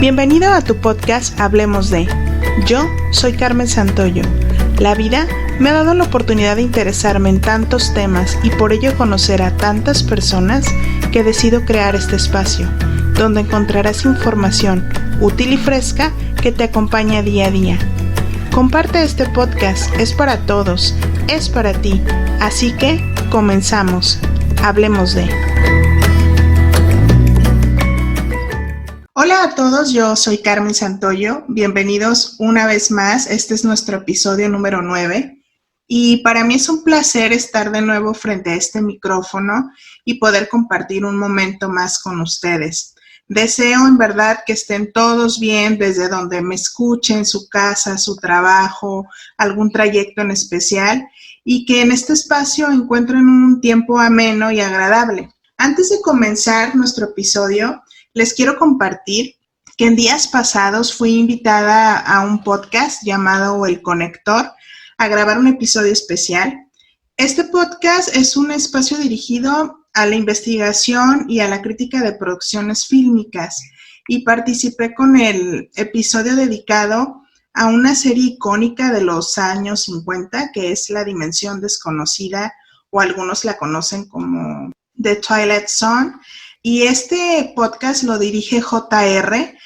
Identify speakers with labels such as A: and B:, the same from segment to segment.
A: Bienvenido a tu podcast Hablemos de. Yo soy Carmen Santoyo. La vida me ha dado la oportunidad de interesarme en tantos temas y por ello conocer a tantas personas que decido crear este espacio, donde encontrarás información útil y fresca que te acompaña día a día. Comparte este podcast, es para todos, es para ti, así que comenzamos. Hablemos de. Hola a todos, yo soy Carmen Santoyo, bienvenidos una vez más, este es nuestro episodio número 9 y para mí es un placer estar de nuevo frente a este micrófono y poder compartir un momento más con ustedes. Deseo en verdad que estén todos bien desde donde me escuchen, su casa, su trabajo, algún trayecto en especial y que en este espacio encuentren un tiempo ameno y agradable. Antes de comenzar nuestro episodio, les quiero compartir que en días pasados fui invitada a un podcast llamado El Conector a grabar un episodio especial. Este podcast es un espacio dirigido a la investigación y a la crítica de producciones fílmicas y participé con el episodio dedicado a una serie icónica de los años 50 que es La Dimensión Desconocida o algunos la conocen como The Twilight Zone. Y este podcast lo dirige JR,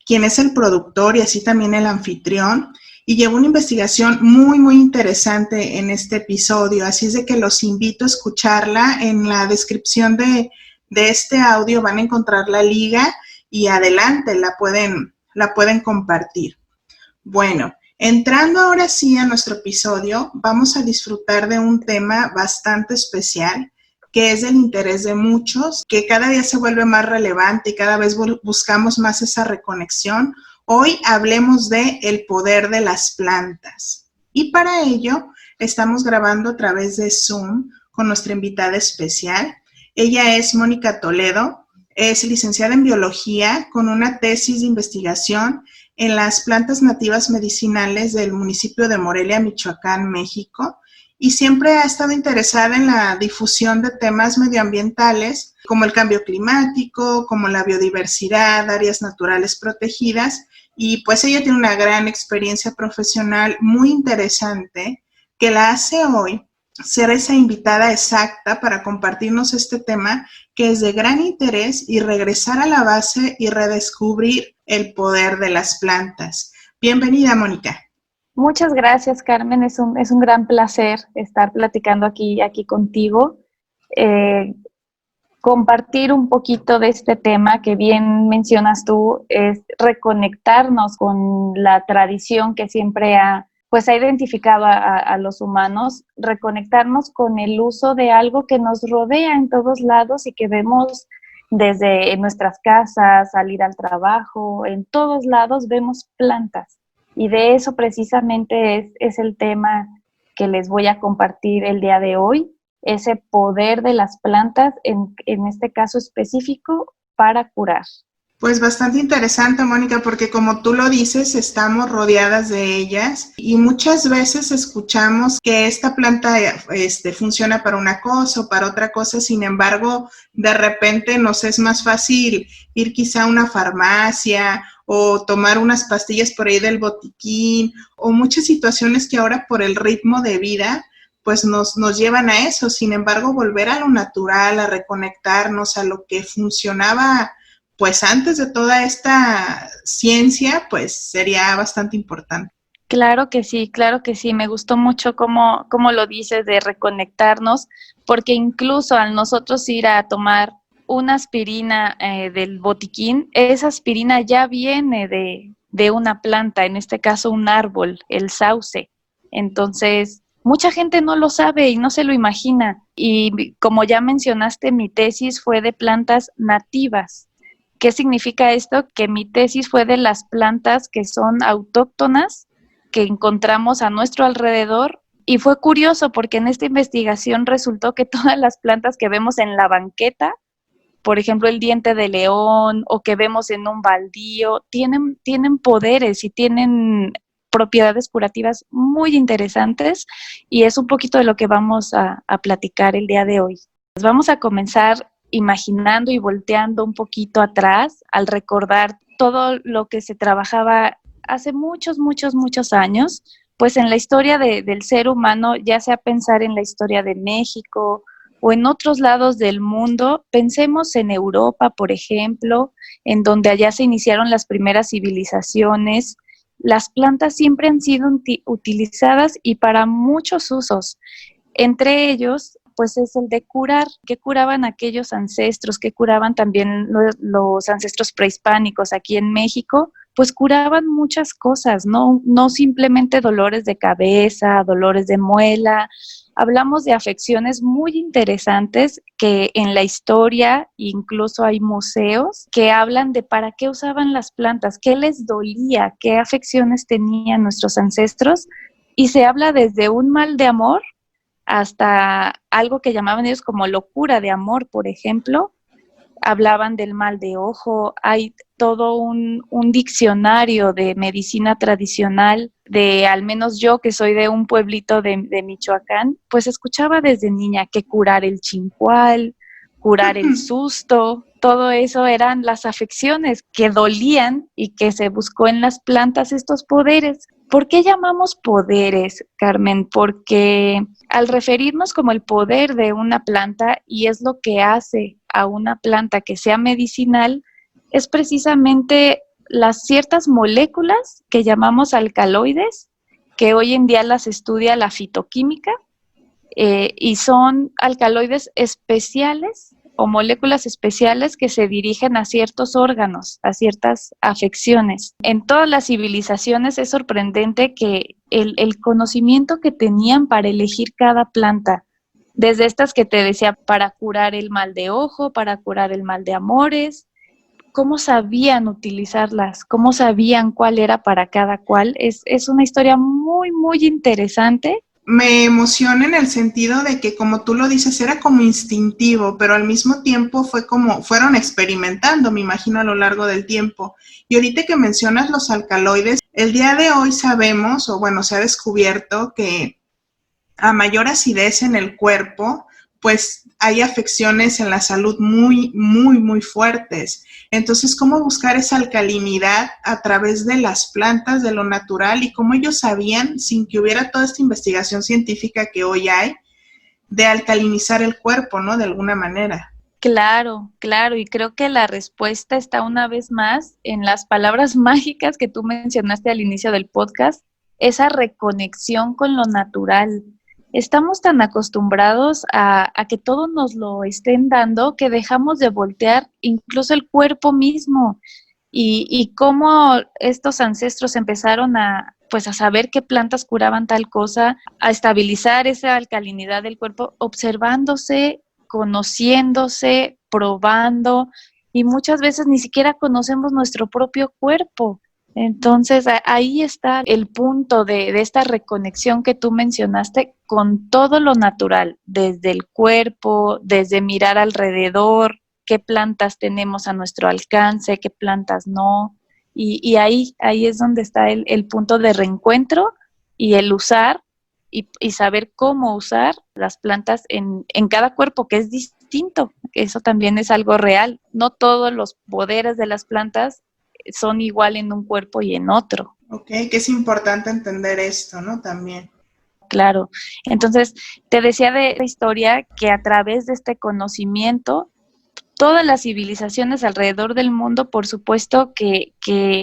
A: quien es el productor y así también el anfitrión, y lleva una investigación muy interesante en este episodio, así es de que los invito a escucharla. En la descripción de este audio van a encontrar la liga y adelante la pueden compartir. Bueno, entrando ahora sí a nuestro episodio, vamos a disfrutar de un tema bastante especial, que es del interés de muchos, que cada día se vuelve más relevante y cada vez buscamos más esa reconexión. Hoy hablemos de el poder de las plantas. Y para ello estamos grabando a través de Zoom con nuestra invitada especial. Ella es Mónica Toledo, es licenciada en biología con una tesis de investigación en las plantas nativas medicinales del municipio de Morelia, Michoacán, México. Y siempre ha estado interesada en la difusión de temas medioambientales como el cambio climático, como la biodiversidad, áreas naturales protegidas, y pues ella tiene una gran experiencia profesional muy interesante que la hace hoy ser esa invitada exacta para compartirnos este tema que es de gran interés y regresar a la base y redescubrir el poder de las plantas. Bienvenida, Mónica.
B: Muchas gracias, Carmen. Es un gran placer estar platicando aquí contigo. Compartir un poquito de este tema que bien mencionas tú, es reconectarnos con la tradición que siempre ha identificado a los humanos, reconectarnos con el uso de algo que nos rodea en todos lados y que vemos desde nuestras casas, salir al trabajo, en todos lados vemos plantas. Y de eso precisamente es el tema que les voy a compartir el día de hoy, ese poder de las plantas, en este caso específico, para curar.
A: Pues bastante interesante, Mónica, porque como tú lo dices, estamos rodeadas de ellas y muchas veces escuchamos que esta planta funciona para una cosa o para otra cosa, sin embargo, de repente nos es más fácil ir quizá a una farmacia o tomar unas pastillas por ahí del botiquín o muchas situaciones que ahora por el ritmo de vida pues nos llevan a eso. Sin embargo, volver a lo natural, a reconectarnos a lo que funcionaba pues antes de toda esta ciencia, pues sería bastante importante.
B: Claro que sí, me gustó mucho cómo lo dices de reconectarnos, porque incluso al nosotros ir a tomar una aspirina del botiquín, esa aspirina ya viene de una planta, en este caso un árbol, el sauce. Entonces, mucha gente no lo sabe y no se lo imagina. Y como ya mencionaste, mi tesis fue de plantas nativas. ¿Qué significa esto? Que mi tesis fue de las plantas que son autóctonas, que encontramos a nuestro alrededor. Y fue curioso porque en esta investigación resultó que todas las plantas que vemos en la banqueta, por ejemplo, el diente de león o que vemos en un baldío, tienen poderes y tienen propiedades curativas muy interesantes y es un poquito de lo que vamos a platicar el día de hoy. Vamos a comenzar imaginando y volteando un poquito atrás al recordar todo lo que se trabajaba hace muchos, muchos, muchos años, pues en la historia del ser humano, ya sea pensar en la historia de México o en otros lados del mundo, pensemos en Europa, por ejemplo, en donde allá se iniciaron las primeras civilizaciones. Las plantas siempre han sido utilizadas y para muchos usos. Entre ellos, pues es el de curar, que curaban aquellos ancestros, que curaban también los ancestros prehispánicos aquí en México, pues curaban muchas cosas, no simplemente dolores de cabeza, dolores de muela. Hablamos de afecciones muy interesantes que en la historia incluso hay museos que hablan de para qué usaban las plantas, qué les dolía, qué afecciones tenían nuestros ancestros, y se habla desde un mal de amor hasta algo que llamaban ellos como locura de amor, por ejemplo. Hablaban del mal de ojo. Hay todo un diccionario de medicina tradicional, de al menos yo que soy de un pueblito de Michoacán, pues escuchaba desde niña que curar el chincual, curar el susto, todo eso eran las afecciones que dolían y que se buscó en las plantas estos poderes. ¿Por qué llamamos poderes, Carmen? Porque al referirnos como el poder de una planta, y es lo que hace a una planta que sea medicinal, es precisamente las ciertas moléculas que llamamos alcaloides, que hoy en día las estudia la fitoquímica, y son alcaloides especiales o moléculas especiales que se dirigen a ciertos órganos, a ciertas afecciones. En todas las civilizaciones es sorprendente que el conocimiento que tenían para elegir cada planta, desde estas que te decía, para curar el mal de ojo, para curar el mal de amores, cómo sabían utilizarlas, cómo sabían cuál era para cada cual, es una historia muy, muy interesante.
A: Me emociona en el sentido de que, como tú lo dices, era como instintivo, pero al mismo tiempo fue como, fueron experimentando, me imagino, a lo largo del tiempo. Y ahorita que mencionas los alcaloides, el día de hoy sabemos, o bueno, se ha descubierto que a mayor acidez en el cuerpo, pues hay afecciones en la salud muy, muy, muy fuertes. Entonces, ¿cómo buscar esa alcalinidad a través de las plantas, de lo natural? Y cómo ellos sabían, sin que hubiera toda esta investigación científica que hoy hay, de alcalinizar el cuerpo, ¿no? De alguna manera.
B: Claro, claro, y creo que la respuesta está una vez más en las palabras mágicas que tú mencionaste al inicio del podcast, esa reconexión con lo natural. Estamos tan acostumbrados a que todo nos lo estén dando que dejamos de voltear incluso el cuerpo mismo, y cómo estos ancestros empezaron pues a saber qué plantas curaban tal cosa, a estabilizar esa alcalinidad del cuerpo, observándose, conociéndose, probando, y muchas veces ni siquiera conocemos nuestro propio cuerpo. Entonces, ahí está el punto de esta reconexión que tú mencionaste con todo lo natural, desde el cuerpo, desde mirar alrededor, qué plantas tenemos a nuestro alcance, qué plantas no. Y ahí es donde está el punto de reencuentro y el usar y saber cómo usar las plantas en cada cuerpo, que es distinto. Eso también es algo real. No todos los poderes de las plantas son igual en un cuerpo y en otro.
A: Ok, que es importante entender esto, ¿no? También.
B: Claro. Entonces, te decía de la historia que a través de este conocimiento, todas las civilizaciones alrededor del mundo, por supuesto, que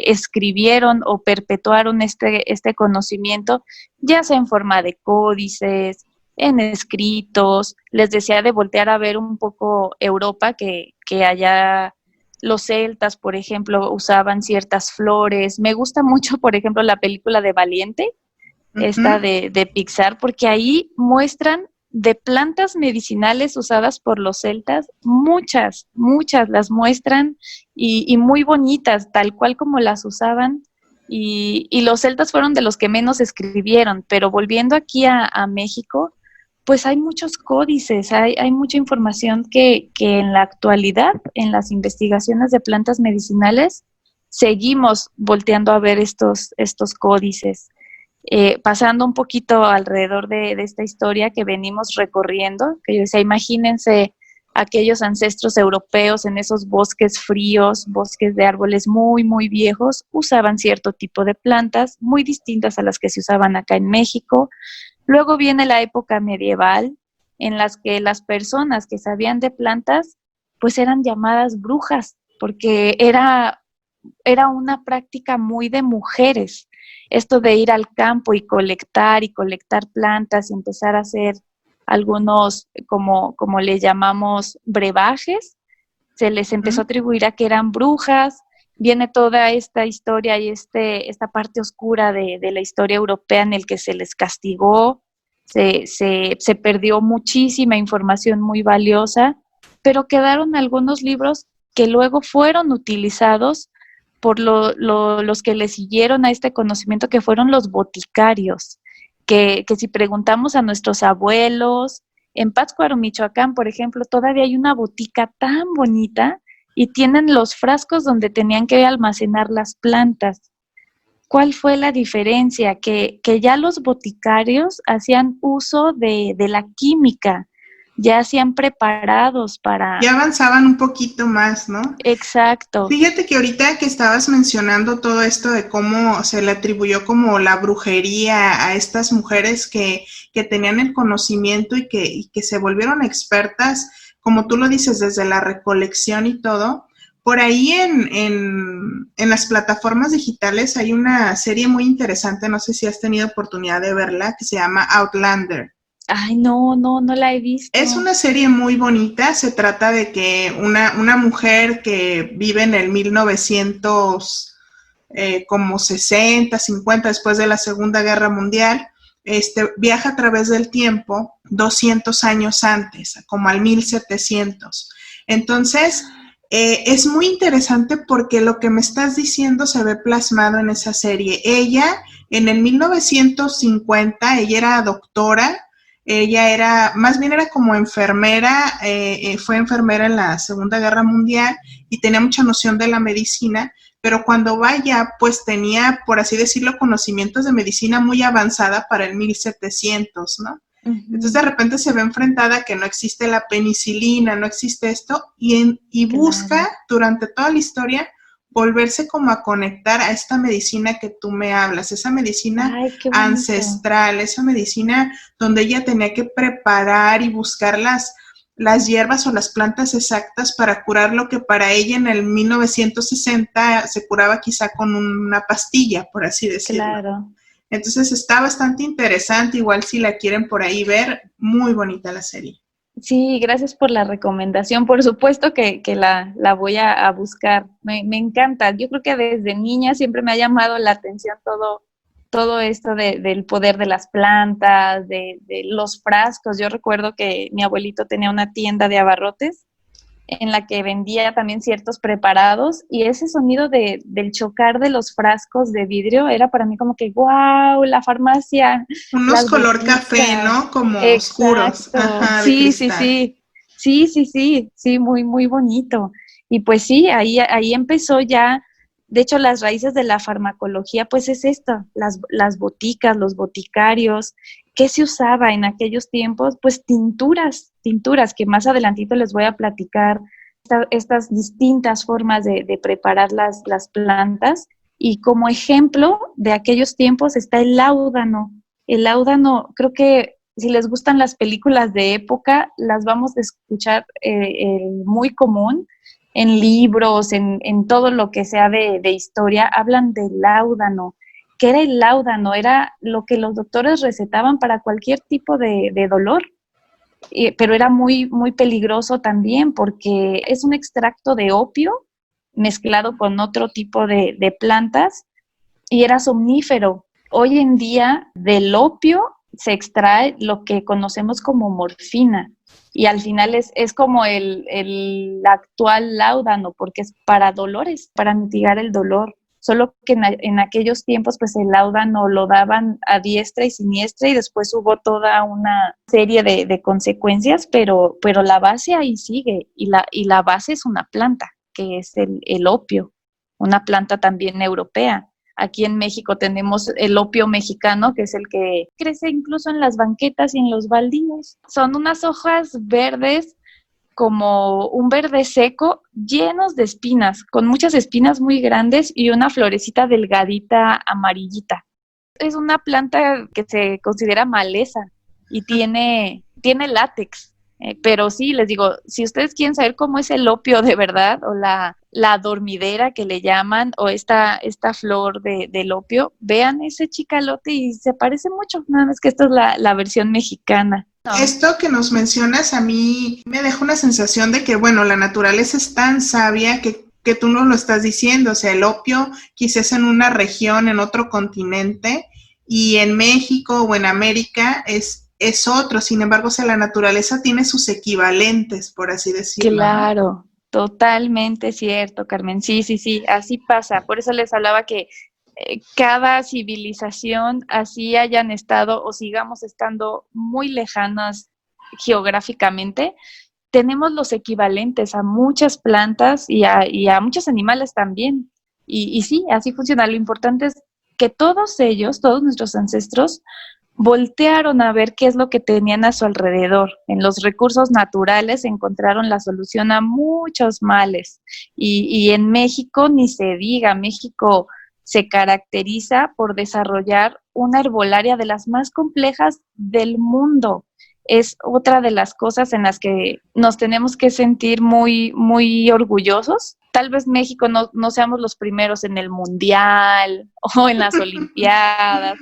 B: escribieron o perpetuaron este conocimiento, ya sea en forma de códices, en escritos. Les decía de voltear a ver un poco Europa, que allá los celtas, por ejemplo, usaban ciertas flores. Me gusta mucho, por ejemplo, la película de Valiente, esta de Pixar, porque ahí muestran de plantas medicinales usadas por los celtas, muchas las muestran, y muy bonitas, tal cual como las usaban, y los celtas fueron de los que menos escribieron, pero volviendo aquí a México, pues hay muchos códices, hay mucha información que en la actualidad, en las investigaciones de plantas medicinales, seguimos volteando a ver estos códices. Pasando un poquito alrededor de esta historia que venimos recorriendo, que yo decía, imagínense aquellos ancestros europeos en esos bosques fríos, bosques de árboles muy, muy viejos, usaban cierto tipo de plantas muy distintas a las que se usaban acá en México. Luego viene la época medieval, en las que las personas que sabían de plantas, pues eran llamadas brujas, porque era una práctica muy de mujeres, esto de ir al campo y colectar plantas y empezar a hacer algunos, como le llamamos, brebajes. Se les empezó a atribuir a que eran brujas. Viene toda esta historia y esta parte oscura de la historia europea en el que se les castigó, se perdió muchísima información muy valiosa, pero quedaron algunos libros que luego fueron utilizados por los que le siguieron a este conocimiento, que fueron los boticarios, que si preguntamos a nuestros abuelos, en Pátzcuaro, Michoacán, por ejemplo, todavía hay una botica tan bonita y tienen los frascos donde tenían que almacenar las plantas. ¿Cuál fue la diferencia? Que ya los boticarios hacían uso de la química, ya hacían preparados para...
A: Ya avanzaban un poquito más, ¿no?
B: Exacto.
A: Fíjate que ahorita que estabas mencionando todo esto de cómo se le atribuyó como la brujería a estas mujeres que tenían el conocimiento y que se volvieron expertas, como tú lo dices, desde la recolección y todo. Por ahí en las plataformas digitales hay una serie muy interesante, no sé si has tenido oportunidad de verla, que se llama Outlander.
B: Ay, no la he visto.
A: Es una serie muy bonita, se trata de que una mujer que vive en el 1900, como 60, 50, después de la Segunda Guerra Mundial, viaja a través del tiempo 200 años antes, como al 1700. Entonces, es muy interesante porque lo que me estás diciendo se ve plasmado en esa serie. Ella, en el 1950, ella era doctora. Ella más bien era como enfermera, fue enfermera en la Segunda Guerra Mundial y tenía mucha noción de la medicina, pero cuando vaya, pues tenía, por así decirlo, conocimientos de medicina muy avanzada para el 1700, ¿no? Uh-huh. Entonces de repente se ve enfrentada a que no existe la penicilina, no existe esto, y busca durante toda la historia volverse como a conectar a esta medicina que tú me hablas, esa medicina ancestral, esa medicina donde ella tenía que preparar y buscar las hierbas o las plantas exactas para curar lo que para ella en el 1960 se curaba quizá con una pastilla, por así decirlo. Claro. Entonces está bastante interesante, igual si la quieren por ahí ver, muy bonita la serie.
B: Sí, gracias por la recomendación. Por supuesto que la voy a buscar. Me encanta. Yo creo que desde niña siempre me ha llamado la atención todo esto del poder de las plantas, de los frascos. Yo recuerdo que mi abuelito tenía una tienda de abarrotes en la que vendía también ciertos preparados, y ese sonido del chocar de los frascos de vidrio era para mí como que ¡wow! La farmacia.
A: Unos color boticas. Café, ¿no? Como oscuros. Ajá,
B: Sí, muy, muy bonito. Y pues sí, ahí empezó ya. De hecho, las raíces de la farmacología, pues es esto, las boticas, los boticarios. ¿Qué se usaba en aquellos tiempos? Pues tinturas, que más adelantito les voy a platicar estas distintas formas de preparar las plantas. Y como ejemplo de aquellos tiempos está el láudano. El láudano, creo que si les gustan las películas de época, las vamos a escuchar muy común. En libros, en todo lo que sea de historia, hablan del láudano. ¿Qué era el láudano? Era lo que los doctores recetaban para cualquier tipo de dolor, pero era muy, muy peligroso también porque es un extracto de opio mezclado con otro tipo de plantas y era somnífero. Hoy en día del opio se extrae lo que conocemos como morfina. Y al final es como el actual láudano, porque es para dolores, para mitigar el dolor. Solo que en aquellos tiempos, pues el láudano lo daban a diestra y siniestra y después hubo toda una serie de consecuencias, pero la base ahí sigue. Y la base es una planta, que es el opio, una planta también europea. Aquí en México tenemos el opio mexicano, que es el que crece incluso en las banquetas y en los baldíos. Son unas hojas verdes como un verde seco, llenos de espinas, con muchas espinas muy grandes y una florecita delgadita amarillita. Es una planta que se considera maleza y tiene látex. Pero sí, les digo, si ustedes quieren saber cómo es el opio de verdad, o la dormidera que le llaman, o esta flor del opio, vean ese chicalote y se parece mucho, nada más que esta es la versión mexicana. No.
A: Esto que nos mencionas a mí me deja una sensación de que, bueno, la naturaleza es tan sabia que tú nos lo estás diciendo, o sea, el opio quizás en una región, en otro continente, y en México o en América es otro, sin embargo, o sea, la naturaleza tiene sus equivalentes, por así decirlo.
B: Claro, totalmente cierto, Carmen. Sí, así pasa. Por eso les hablaba que cada civilización, así hayan estado o sigamos estando muy lejanas geográficamente, tenemos los equivalentes a muchas plantas y a muchos animales también. Y sí, así funciona. Lo importante es que todos ellos, todos nuestros ancestros, voltearon a ver qué es lo que tenían a su alrededor. En los recursos naturales encontraron la solución a muchos males. Y en México, ni se diga, México se caracteriza por desarrollar una herbolaria de las más complejas del mundo. Es otra de las cosas en las que nos tenemos que sentir muy, muy orgullosos. Tal vez México no seamos los primeros en el mundial o en las olimpiadas,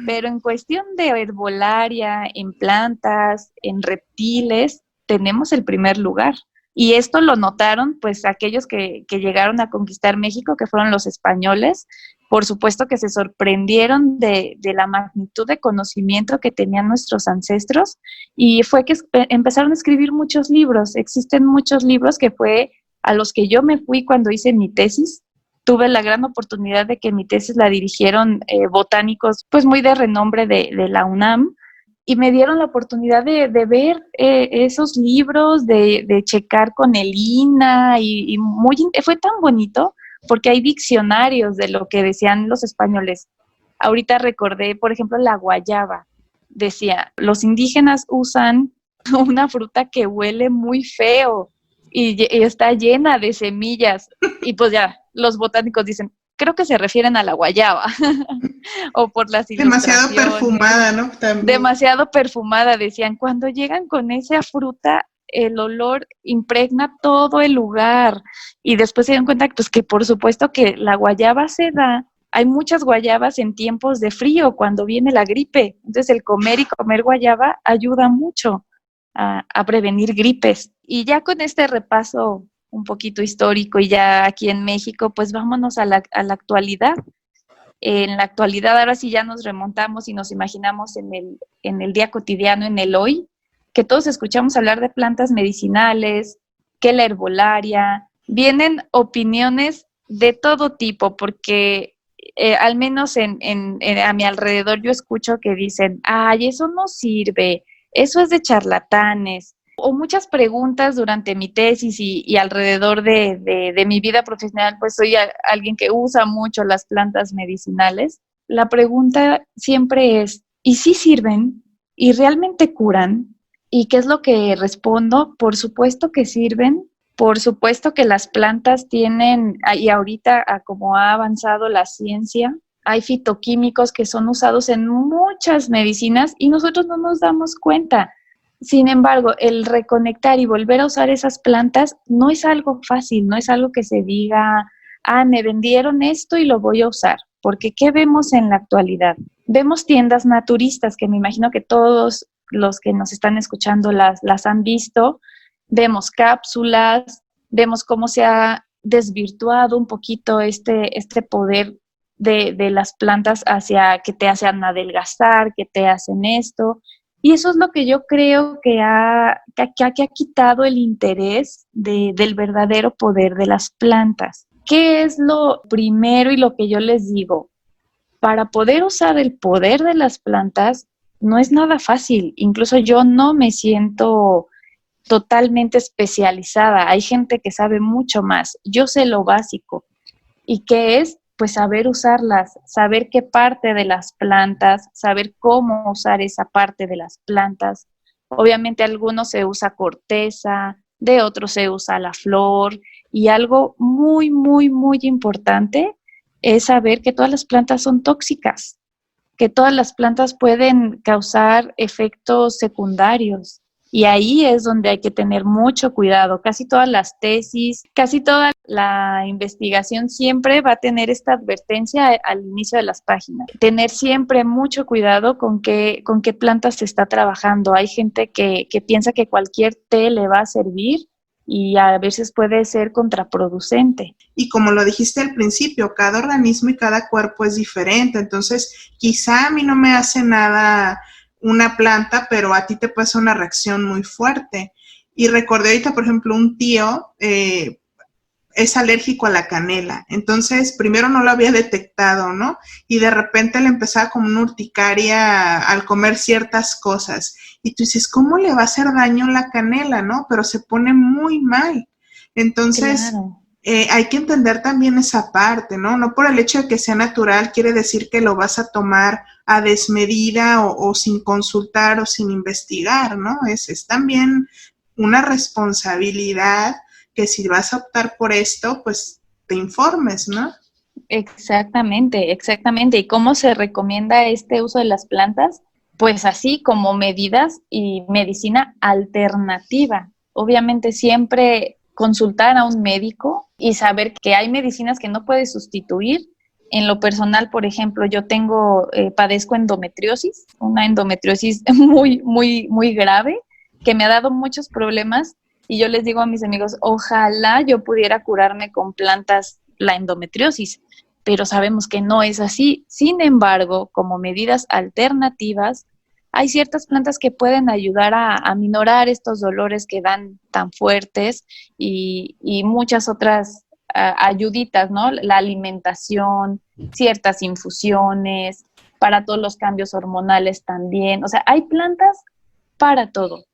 B: pero en cuestión de herbolaria, en plantas, en reptiles, tenemos el primer lugar. Y esto lo notaron pues aquellos que llegaron a conquistar México, que fueron los españoles. Por supuesto que se sorprendieron de la magnitud de conocimiento que tenían nuestros ancestros, y fue que empezaron a escribir muchos libros. Existen muchos libros que fue a los que yo me fui cuando hice mi tesis. Tuve la gran oportunidad de que mi tesis la dirigieron botánicos pues muy de renombre de la UNAM, y me dieron la oportunidad de ver esos libros, de checar con el INAH, y fue tan bonito porque hay diccionarios de lo que decían los españoles. Ahorita recordé, por ejemplo, la guayaba. Decía, los indígenas usan una fruta que huele muy feo y está llena de semillas. Y pues ya, los botánicos dicen, creo que se refieren a la guayaba. O por las ilustraciones.
A: Demasiado perfumada, ¿no? También.
B: Demasiado perfumada, decían. Cuando llegan con esa fruta, el olor impregna todo el lugar. Y después se dieron cuenta pues, que por supuesto que la guayaba se da. Hay muchas guayabas en tiempos de frío, cuando viene la gripe. Entonces el comer guayaba ayuda mucho a prevenir gripes. Y ya con este repaso un poquito histórico y ya aquí en México, pues vámonos a la actualidad. En la actualidad, ahora sí ya nos remontamos y nos imaginamos en el día cotidiano, en el hoy, que todos escuchamos hablar de plantas medicinales, que la herbolaria, vienen opiniones de todo tipo, porque al menos a mi alrededor yo escucho que dicen, ay, eso no sirve, eso es de charlatanes, o muchas preguntas durante mi tesis y alrededor de mi vida profesional, pues soy alguien que usa mucho las plantas medicinales. La pregunta siempre es, ¿y si sirven? ¿Y realmente curan? ¿Y qué es lo que respondo? Por supuesto que sirven, por supuesto que las plantas tienen, y ahorita como ha avanzado la ciencia, hay fitoquímicos que son usados en muchas medicinas y nosotros no nos damos cuenta. Sin embargo, el reconectar y volver a usar esas plantas no es algo fácil, no es algo que se diga, me vendieron esto y lo voy a usar. Porque ¿qué vemos en la actualidad? Vemos tiendas naturistas, que me imagino que todos los que nos están escuchando las han visto. Vemos cápsulas, vemos cómo se ha desvirtuado un poquito este poder de las plantas hacia que te hacen adelgazar, que te hacen esto. Y eso es lo que yo creo que ha quitado el interés del verdadero poder de las plantas. ¿Qué es lo primero y lo que yo les digo? Para poder usar el poder de las plantas no es nada fácil. Incluso yo no me siento totalmente especializada. Hay gente que sabe mucho más. Yo sé lo básico. ¿Y qué es? Pues saber usarlas, saber qué parte de las plantas, saber cómo usar esa parte de las plantas. Obviamente algunos se usa corteza, de otros se usa la flor. Y algo muy, muy, muy importante es saber que todas las plantas son tóxicas, que todas las plantas pueden causar efectos secundarios. Y ahí es donde hay que tener mucho cuidado. Casi todas las tesis, casi toda la investigación siempre va a tener esta advertencia al inicio de las páginas. Tener siempre mucho cuidado con qué plantas se está trabajando. Hay gente que piensa que cualquier té le va a servir y a veces puede ser contraproducente.
A: Y como lo dijiste al principio, cada organismo y cada cuerpo es diferente. Entonces, quizá a mí no me hace nada una planta, pero a ti te pasa una reacción muy fuerte. Y recordé ahorita, por ejemplo, un tío es alérgico a la canela. Entonces, primero no lo había detectado, ¿no? Y de repente le empezaba como una urticaria al comer ciertas cosas. Y tú dices, ¿cómo le va a hacer daño la canela, no? Pero se pone muy mal. Entonces,
B: claro.
A: Hay que entender también esa parte, ¿no? No por el hecho de que sea natural quiere decir que lo vas a tomar a desmedida o sin consultar o sin investigar, ¿no? Es también una responsabilidad que si vas a optar por esto, pues te informes, ¿no?
B: Exactamente, exactamente. ¿Y cómo se recomienda este uso de las plantas? Pues así como medidas y medicina alternativa. Obviamente siempre consultar a un médico y saber que hay medicinas que no puedes sustituir. En lo personal, por ejemplo, yo padezco endometriosis, una endometriosis muy, muy, muy grave, que me ha dado muchos problemas, y yo les digo a mis amigos, ojalá yo pudiera curarme con plantas la endometriosis, pero sabemos que no es así. Sin embargo, como medidas alternativas, hay ciertas plantas que pueden ayudar a minorar estos dolores que dan tan fuertes y muchas otras ayuditas, ¿no? La alimentación, ciertas infusiones, para todos los cambios hormonales también. O sea, hay plantas para todo,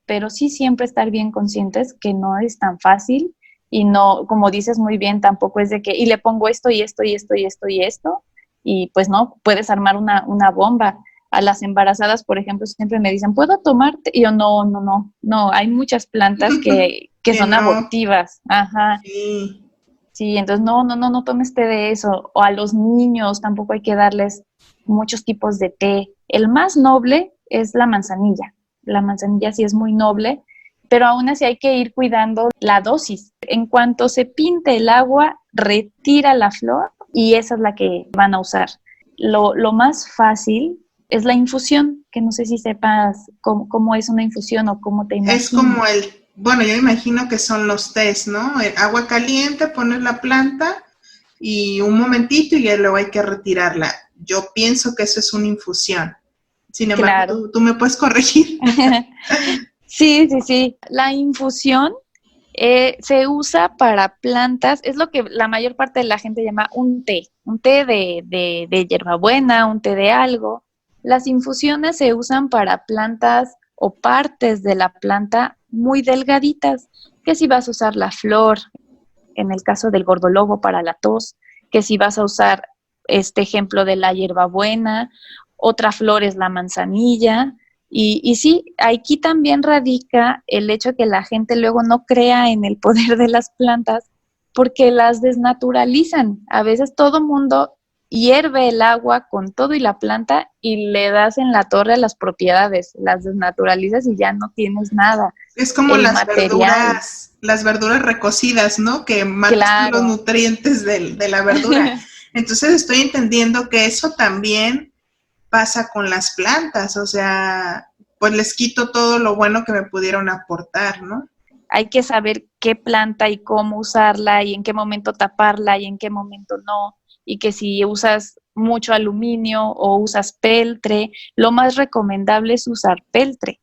B: pero sí siempre estar bien conscientes que no es tan fácil y no, como dices muy bien, tampoco es de que, y le pongo esto y esto y esto y esto y esto, y pues no, puedes armar una bomba. A las embarazadas, por ejemplo, siempre me dicen, ¿puedo tomarte? Y yo, no, hay muchas plantas que son
A: no.
B: abortivas. Ajá.
A: Sí.
B: Sí, entonces no tomes té de eso. O a los niños tampoco hay que darles muchos tipos de té. El más noble es la manzanilla. La manzanilla sí es muy noble, pero aún así hay que ir cuidando la dosis. En cuanto se pinte el agua, retira la flor y esa es la que van a usar. Lo más fácil es la infusión, que no sé si sepas cómo es una infusión o cómo te imaginas.
A: Es como bueno, yo imagino que son los tés, ¿no? El agua caliente, pones la planta y un momentito y ya luego hay que retirarla. Yo pienso que eso es una infusión. Sin embargo, claro. ¿Tú me puedes corregir?
B: Sí. La infusión se usa para plantas, es lo que la mayor parte de la gente llama un té de hierbabuena, un té de algo. Las infusiones se usan para plantas o partes de la planta muy delgaditas, que si vas a usar la flor, en el caso del gordolobo para la tos, que si vas a usar este ejemplo de la hierbabuena, otra flor es la manzanilla, y sí, aquí también radica el hecho de que la gente luego no crea en el poder de las plantas porque las desnaturalizan. A veces todo mundo hierve el agua con todo y la planta y le das en la torre a las propiedades, las desnaturalizas y ya no tienes nada.
A: Es como las verduras recocidas, ¿no? Que matan claro. los nutrientes de la verdura. Entonces estoy entendiendo que eso también pasa con las plantas, o sea, pues les quito todo lo bueno que me pudieron aportar, ¿no?
B: Hay que saber qué planta y cómo usarla y en qué momento taparla y en qué momento no. Y que si usas mucho aluminio o usas peltre, lo más recomendable es usar peltre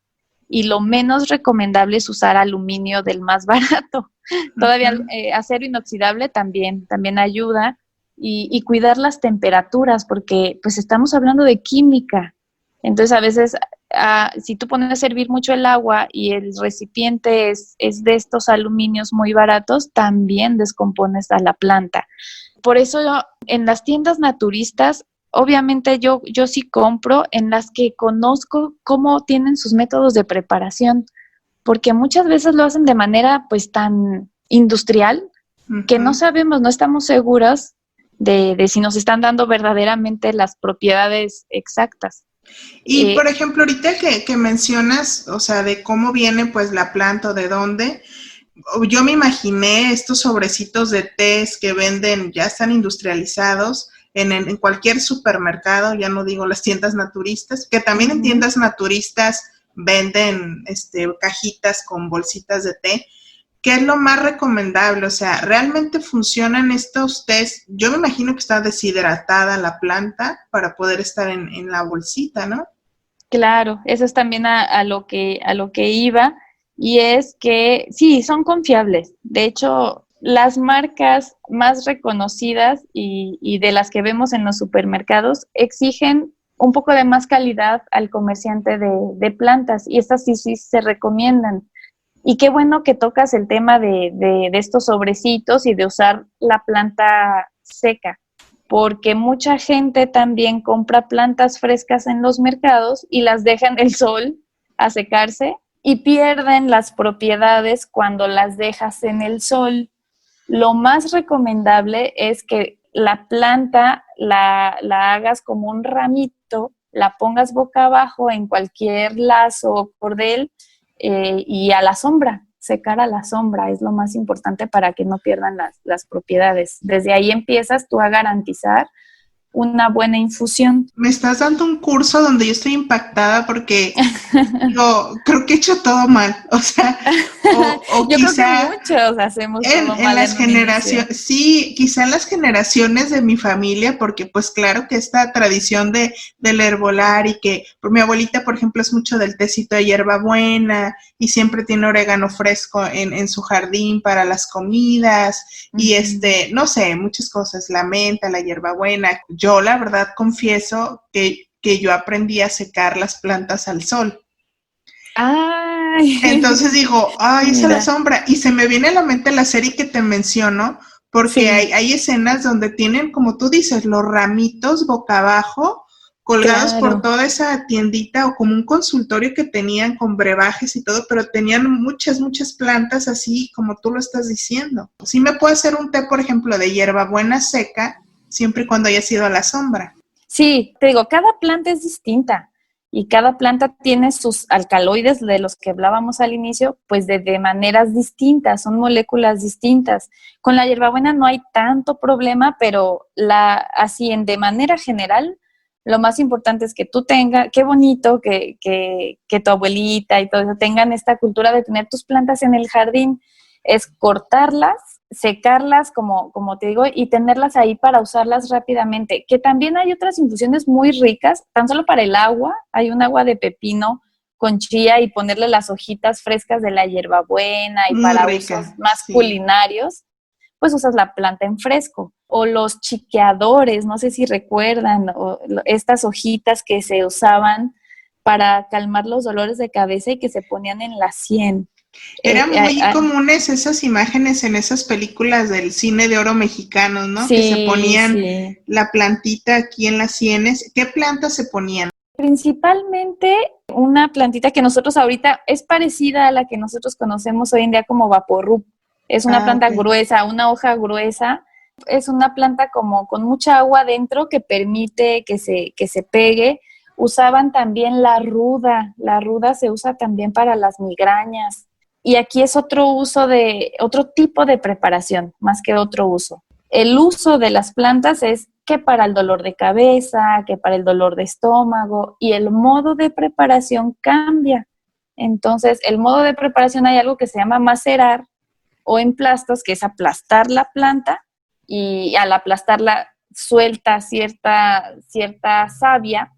B: y lo menos recomendable es usar aluminio del más barato. Todavía acero inoxidable también ayuda y cuidar las temperaturas porque pues estamos hablando de química. Entonces a veces si tú pones a servir mucho el agua y el recipiente es de estos aluminios muy baratos, también descompones a la planta. Por eso en las tiendas naturistas, obviamente yo sí compro en las que conozco cómo tienen sus métodos de preparación, porque muchas veces lo hacen de manera pues tan industrial que no sabemos, no estamos seguras de si nos están dando verdaderamente las propiedades exactas.
A: Y por ejemplo, ahorita que mencionas, o sea, de cómo viene pues la planta o de dónde, yo me imaginé estos sobrecitos de tés que venden, ya están industrializados en cualquier supermercado, ya no digo las tiendas naturistas, que también en tiendas naturistas venden cajitas con bolsitas de té. ¿Qué es lo más recomendable? O sea, ¿realmente funcionan estos tés? Yo me imagino que está deshidratada la planta para poder estar en la bolsita, ¿no?
B: Claro, eso es también a lo que iba, y es que sí, son confiables. De hecho, las marcas más reconocidas y de las que vemos en los supermercados exigen un poco de más calidad al comerciante de plantas, y estas sí se recomiendan. Y qué bueno que tocas el tema de estos sobrecitos y de usar la planta seca, porque mucha gente también compra plantas frescas en los mercados y las deja en el sol a secarse y pierden las propiedades cuando las dejas en el sol. Lo más recomendable es que la planta la hagas como un ramito, la pongas boca abajo en cualquier lazo o cordel, y a la sombra, secar a la sombra es lo más importante para que no pierdan las propiedades. Desde ahí empiezas tú a garantizar una buena infusión.
A: Me estás dando un curso donde yo estoy impactada porque creo que he hecho todo mal, o sea, o
B: yo
A: quizá
B: creo que muchos hacemos todo mal
A: en las
B: en un inicio.
A: sí, quizá en las generaciones de mi familia, porque pues claro que esta tradición del herbolar y que por mi abuelita, por ejemplo, es mucho del tecito de hierbabuena y siempre tiene orégano fresco en su jardín para las comidas y no sé, muchas cosas, la menta, la hierbabuena. Yo la verdad confieso que yo aprendí a secar las plantas al sol.
B: Ay.
A: Entonces digo, ay, esa es la
B: Mira.
A: sombra. Y se me viene a la mente la serie que te menciono, porque
B: Sí.
A: hay escenas donde tienen, como tú dices, los ramitos boca abajo, colgados por toda esa tiendita o como un consultorio que tenían con brebajes y todo, pero tenían muchas plantas así como tú lo estás diciendo. Sí me puedo hacer un té, por ejemplo, de hierbabuena seca, siempre y cuando haya sido a la sombra.
B: Sí, te digo, cada planta es distinta y cada planta tiene sus alcaloides de los que hablábamos al inicio, pues de maneras distintas, son moléculas distintas. Con la hierbabuena no hay tanto problema, pero de manera general, lo más importante es que tú tengas, qué bonito que tu abuelita y todo eso tengan esta cultura de tener tus plantas en el jardín, es cortarlas, secarlas, como te digo, y tenerlas ahí para usarlas rápidamente. Que también hay otras infusiones muy ricas, tan solo para el agua, hay un agua de pepino con chía y ponerle las hojitas frescas de la hierbabuena, y
A: Muy
B: para
A: rica,
B: usos más
A: sí.
B: culinarios, pues usas la planta en fresco. O los chiqueadores, no sé si recuerdan, o estas hojitas que se usaban para calmar los dolores de cabeza y que se ponían en la sien.
A: Eran muy comunes esas imágenes en esas películas del cine de oro mexicano, ¿no?
B: Sí,
A: que se ponían
B: sí.
A: la plantita aquí en las sienes. ¿Qué plantas se ponían?
B: Principalmente una plantita que nosotros ahorita es parecida a la que nosotros conocemos hoy en día como vaporrup. Es una planta gruesa, una hoja gruesa. Es una planta como con mucha agua dentro que permite que se pegue. Usaban también la ruda. La ruda se usa también para las migrañas. Y aquí es otro tipo de preparación, más que otro uso. El uso de las plantas es que para el dolor de cabeza, que para el dolor de estómago, y el modo de preparación cambia. Entonces, el modo de preparación, hay algo que se llama macerar o emplastos, que es aplastar la planta, y al aplastarla suelta cierta savia,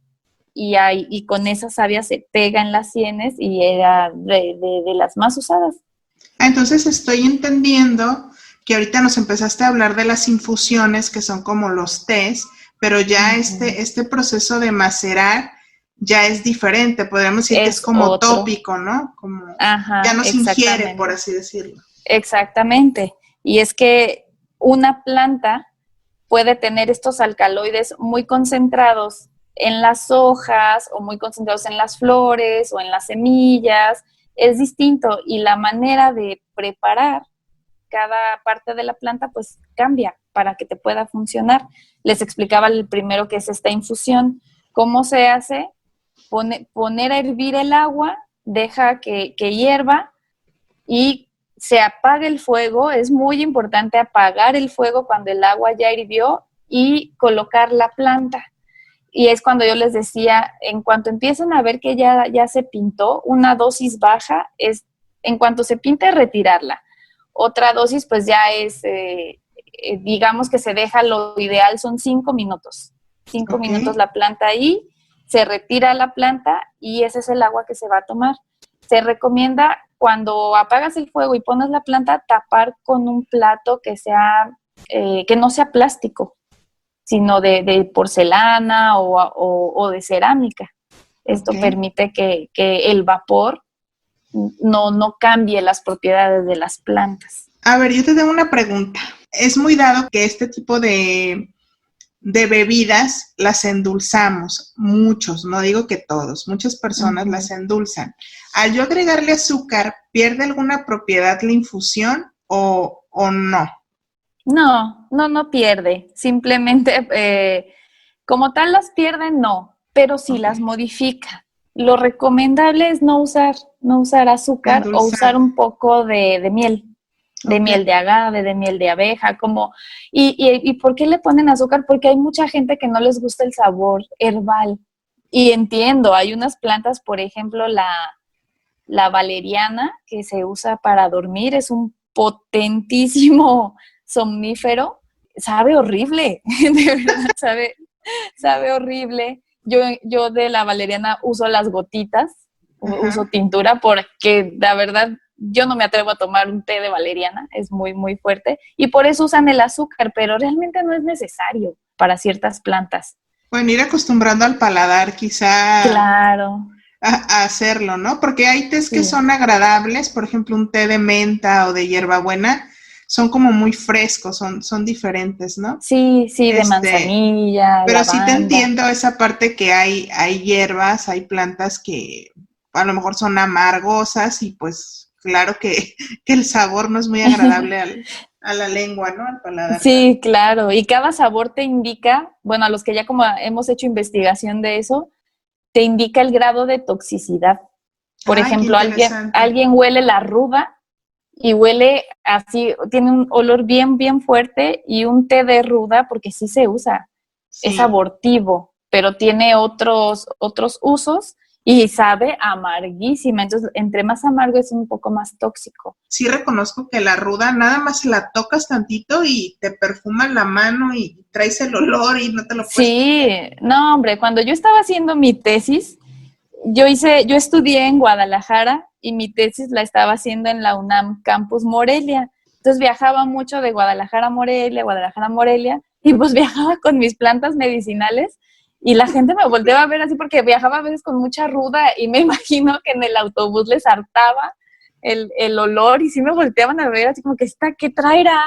B: y con esa savia se pega en las sienes, y era de las más usadas.
A: Entonces estoy entendiendo que ahorita nos empezaste a hablar de las infusiones, que son como los tés, pero ya este proceso de macerar ya es diferente, podríamos decir que es como otro tópico, ¿no? Como ya no se ingiere, por así decirlo.
B: Exactamente, y es que una planta puede tener estos alcaloides muy concentrados en las hojas, o muy concentrados en las flores o en las semillas, es distinto y la manera de preparar cada parte de la planta pues cambia para que te pueda funcionar. Les explicaba el primero que es esta infusión. ¿Cómo se hace? Poner a hervir el agua, deja que hierva y se apaga el fuego. Es muy importante apagar el fuego cuando el agua ya hirvió y colocar la planta. Y es cuando yo les decía, en cuanto empiezan a ver que ya se pintó, una dosis baja es, en cuanto se pinte, retirarla. Otra dosis, pues ya es, digamos que se deja, lo ideal son 5 minutos. 5 minutos la planta ahí, se retira la planta y ese es el agua que se va a tomar. Se recomienda, cuando apagas el fuego y pones la planta, tapar con un plato que no sea plástico, sino de porcelana o de cerámica. Esto permite que el vapor no cambie las propiedades de las plantas.
A: A ver, yo te tengo una pregunta. Es muy dado que este tipo de bebidas las endulzamos, muchos, no digo que todos, muchas personas las endulzan. Al yo agregarle azúcar, ¿pierde alguna propiedad la infusión o no?
B: No pierde. Simplemente, como tal las pierde, no, pero sí las modifica. Lo recomendable es no usar azúcar, endulzar, o usar un poco de miel. De miel de agave, de miel de abeja, ¿y por qué le ponen azúcar? Porque hay mucha gente que no les gusta el sabor herbal. Y entiendo, hay unas plantas, por ejemplo, la valeriana, que se usa para dormir, es un potentísimo somnífero, sabe horrible, de verdad, sabe horrible. Yo de la valeriana uso las gotitas, uso tintura, porque la verdad yo no me atrevo a tomar un té de valeriana, es muy, muy fuerte, y por eso usan el azúcar, pero realmente no es necesario para ciertas plantas.
A: Bueno, ir acostumbrando al paladar quizá.
B: Claro.
A: A hacerlo, ¿no? Porque hay tés que son agradables, por ejemplo, un té de menta o de hierbabuena, son como muy frescos, son diferentes, ¿no?
B: Sí, de manzanilla,
A: pero
B: lavanda.
A: Sí te entiendo esa parte que hay hierbas, hay plantas que a lo mejor son amargosas y pues claro que el sabor no es muy agradable a la lengua, ¿no? Al paladar.
B: Sí, claro, y cada sabor te indica, bueno, a los que ya como hemos hecho investigación de eso, te indica el grado de toxicidad. Por ejemplo, alguien huele la ruda y huele así, tiene un olor bien, bien fuerte, y un té de ruda, porque sí se usa, es abortivo, pero tiene otros usos y sabe amarguísima. Entonces, entre más amargo es un poco más tóxico.
A: Sí reconozco que la ruda nada más la tocas tantito y te perfuma la mano y traes el olor y no te lo puedes...
B: Sí, no, hombre, cuando yo estaba haciendo mi tesis, yo estudié en Guadalajara y mi tesis la estaba haciendo en la UNAM Campus Morelia. Entonces viajaba mucho de Guadalajara a Morelia, y pues viajaba con mis plantas medicinales. Y la gente me volteaba a ver así porque viajaba a veces con mucha ruda y me imagino que en el autobús les hartaba el olor y sí me volteaban a ver así como que ¿qué traerá?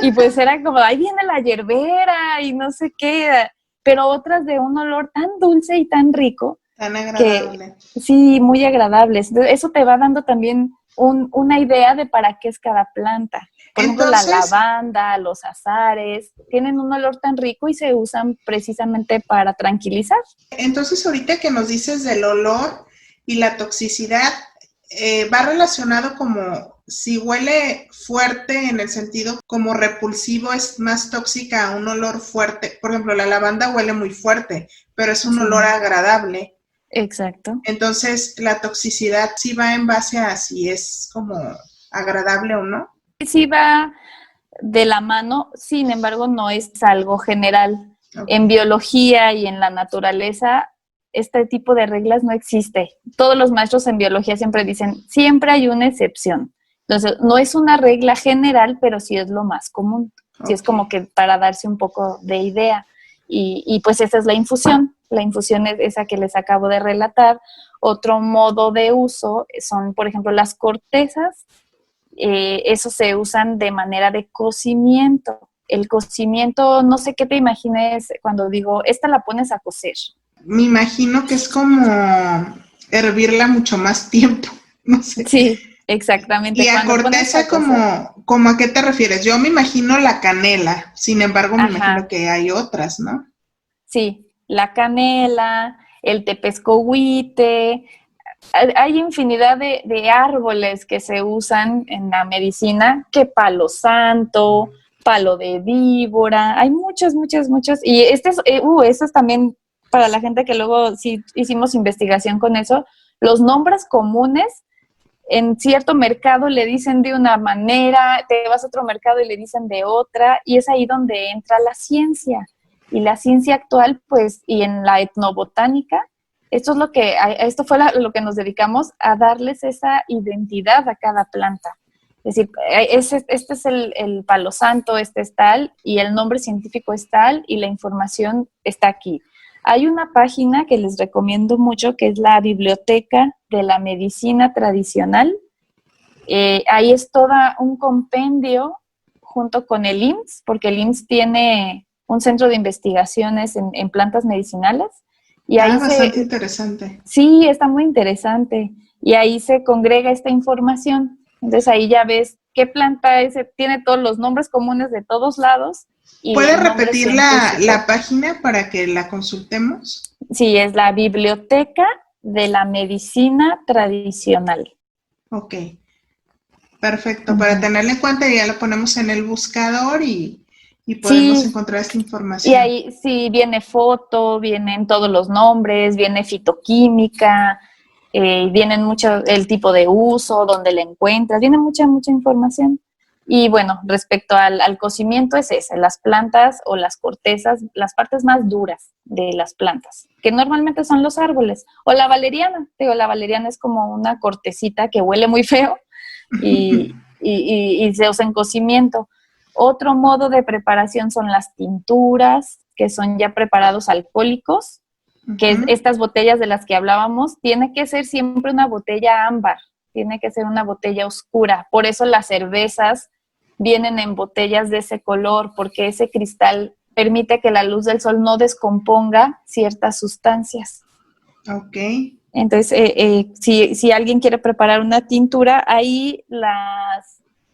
B: Y pues era como, ahí viene la hierbera y no sé qué, pero otras de un olor tan dulce y tan rico.
A: Tan agradable.
B: Sí, muy agradables. Entonces, eso te va dando también una idea de para qué es cada planta. Por ejemplo, la lavanda, los azares, tienen un olor tan rico y se usan precisamente para tranquilizar.
A: Entonces, ahorita que nos dices del olor y la toxicidad, va relacionado como si huele fuerte en el sentido como repulsivo, es más tóxica a un olor fuerte. Por ejemplo, la lavanda huele muy fuerte, pero es un olor agradable.
B: Exacto.
A: Entonces, la toxicidad sí va en base a si es como agradable o no.
B: Sí va de la mano, sin embargo, no es algo general. Okay. En biología y en la naturaleza, este tipo de reglas no existe. Todos los maestros en biología siempre dicen, siempre hay una excepción. Entonces, no es una regla general, pero sí es lo más común. Okay. Sí es como que para darse un poco de idea. Y pues esa es la infusión. La infusión es esa que les acabo de relatar. Otro modo de uso son, por ejemplo, las cortezas. Eso se usan de manera de cocimiento. El cocimiento, no sé qué te imagines cuando digo, esta la pones a cocer.
A: Me imagino que es como hervirla mucho más tiempo. no sé.
B: Sí, exactamente.
A: Y a corteza, como ¿a qué te refieres? Yo me imagino la canela, sin embargo me imagino que hay otras, ¿no?
B: Sí, la canela, el tepescohuite, hay infinidad de árboles que se usan en la medicina, que palo santo, palo de víbora, hay muchos, y eso es también para la gente que luego sí hicimos investigación con eso, los nombres comunes en cierto mercado le dicen de una manera, te vas a otro mercado y le dicen de otra, y es ahí donde entra la ciencia. Y la ciencia actual, pues, y en la etnobotánica, esto fue lo que nos dedicamos, a darles esa identidad a cada planta. Es decir, este es el palo santo, este es tal, y el nombre científico es tal, y la información está aquí. Hay una página que les recomiendo mucho, que es la Biblioteca de la Medicina Tradicional. Ahí es todo un compendio junto con el IMSS, porque el IMSS tiene un centro de investigaciones en plantas medicinales. Y ahí
A: bastante interesante.
B: Sí, está muy interesante. Y ahí se congrega esta información. Entonces ahí ya ves qué planta es, tiene todos los nombres comunes de todos lados.
A: ¿Puedes repetir la página para que la consultemos?
B: Sí, es la Biblioteca de la Medicina Tradicional.
A: Ok, perfecto. Para tenerla en cuenta ya la ponemos en el buscador y podemos encontrar esta información.
B: Y ahí sí viene foto, vienen todos los nombres, viene fitoquímica, vienen mucho el tipo de uso, donde la encuentras, viene mucha información. Y bueno, respecto al cocimiento es ese, las plantas o las cortezas, las partes más duras de las plantas, que normalmente son los árboles, o la valeriana. Digo, la valeriana es como una cortecita que huele muy feo y se usa en cocimiento. Otro modo de preparación son las tinturas, que son ya preparados alcohólicos, que es estas botellas de las que hablábamos, tiene que ser siempre una botella ámbar, tiene que ser una botella oscura. Por eso las cervezas vienen en botellas de ese color, porque ese cristal permite que la luz del sol no descomponga ciertas sustancias.
A: Ok.
B: Entonces, si alguien quiere preparar una tintura, ahí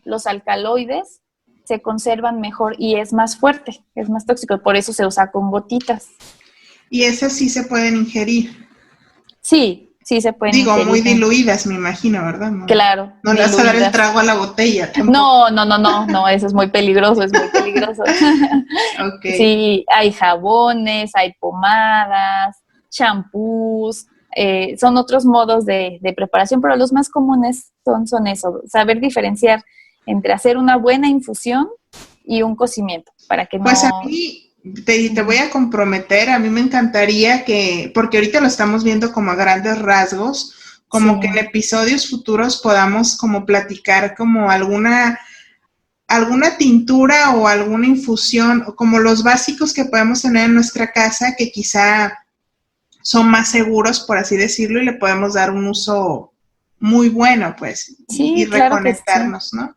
B: los alcaloides se conservan mejor y es más fuerte, es más tóxico, por eso se usa con gotitas.
A: ¿Y esas sí se pueden ingerir?
B: Sí se pueden ingerir.
A: Digo, muy diluidas, me imagino, ¿verdad? No,
B: claro.
A: No le vas a dar el trago a la botella
B: tampoco. No, eso es muy peligroso, Okay. Sí, hay jabones, hay pomadas, champús, son otros modos de preparación, pero los más comunes son eso, saber diferenciar entre hacer una buena infusión y un cocimiento, para que no...
A: Pues a mí, te voy a comprometer, a mí me encantaría porque ahorita lo estamos viendo como a grandes rasgos, como que en episodios futuros podamos como platicar como alguna tintura o alguna infusión, o como los básicos que podemos tener en nuestra casa, que quizá son más seguros, por así decirlo, y le podemos dar un uso muy bueno, pues, y reconectarnos, ¿no?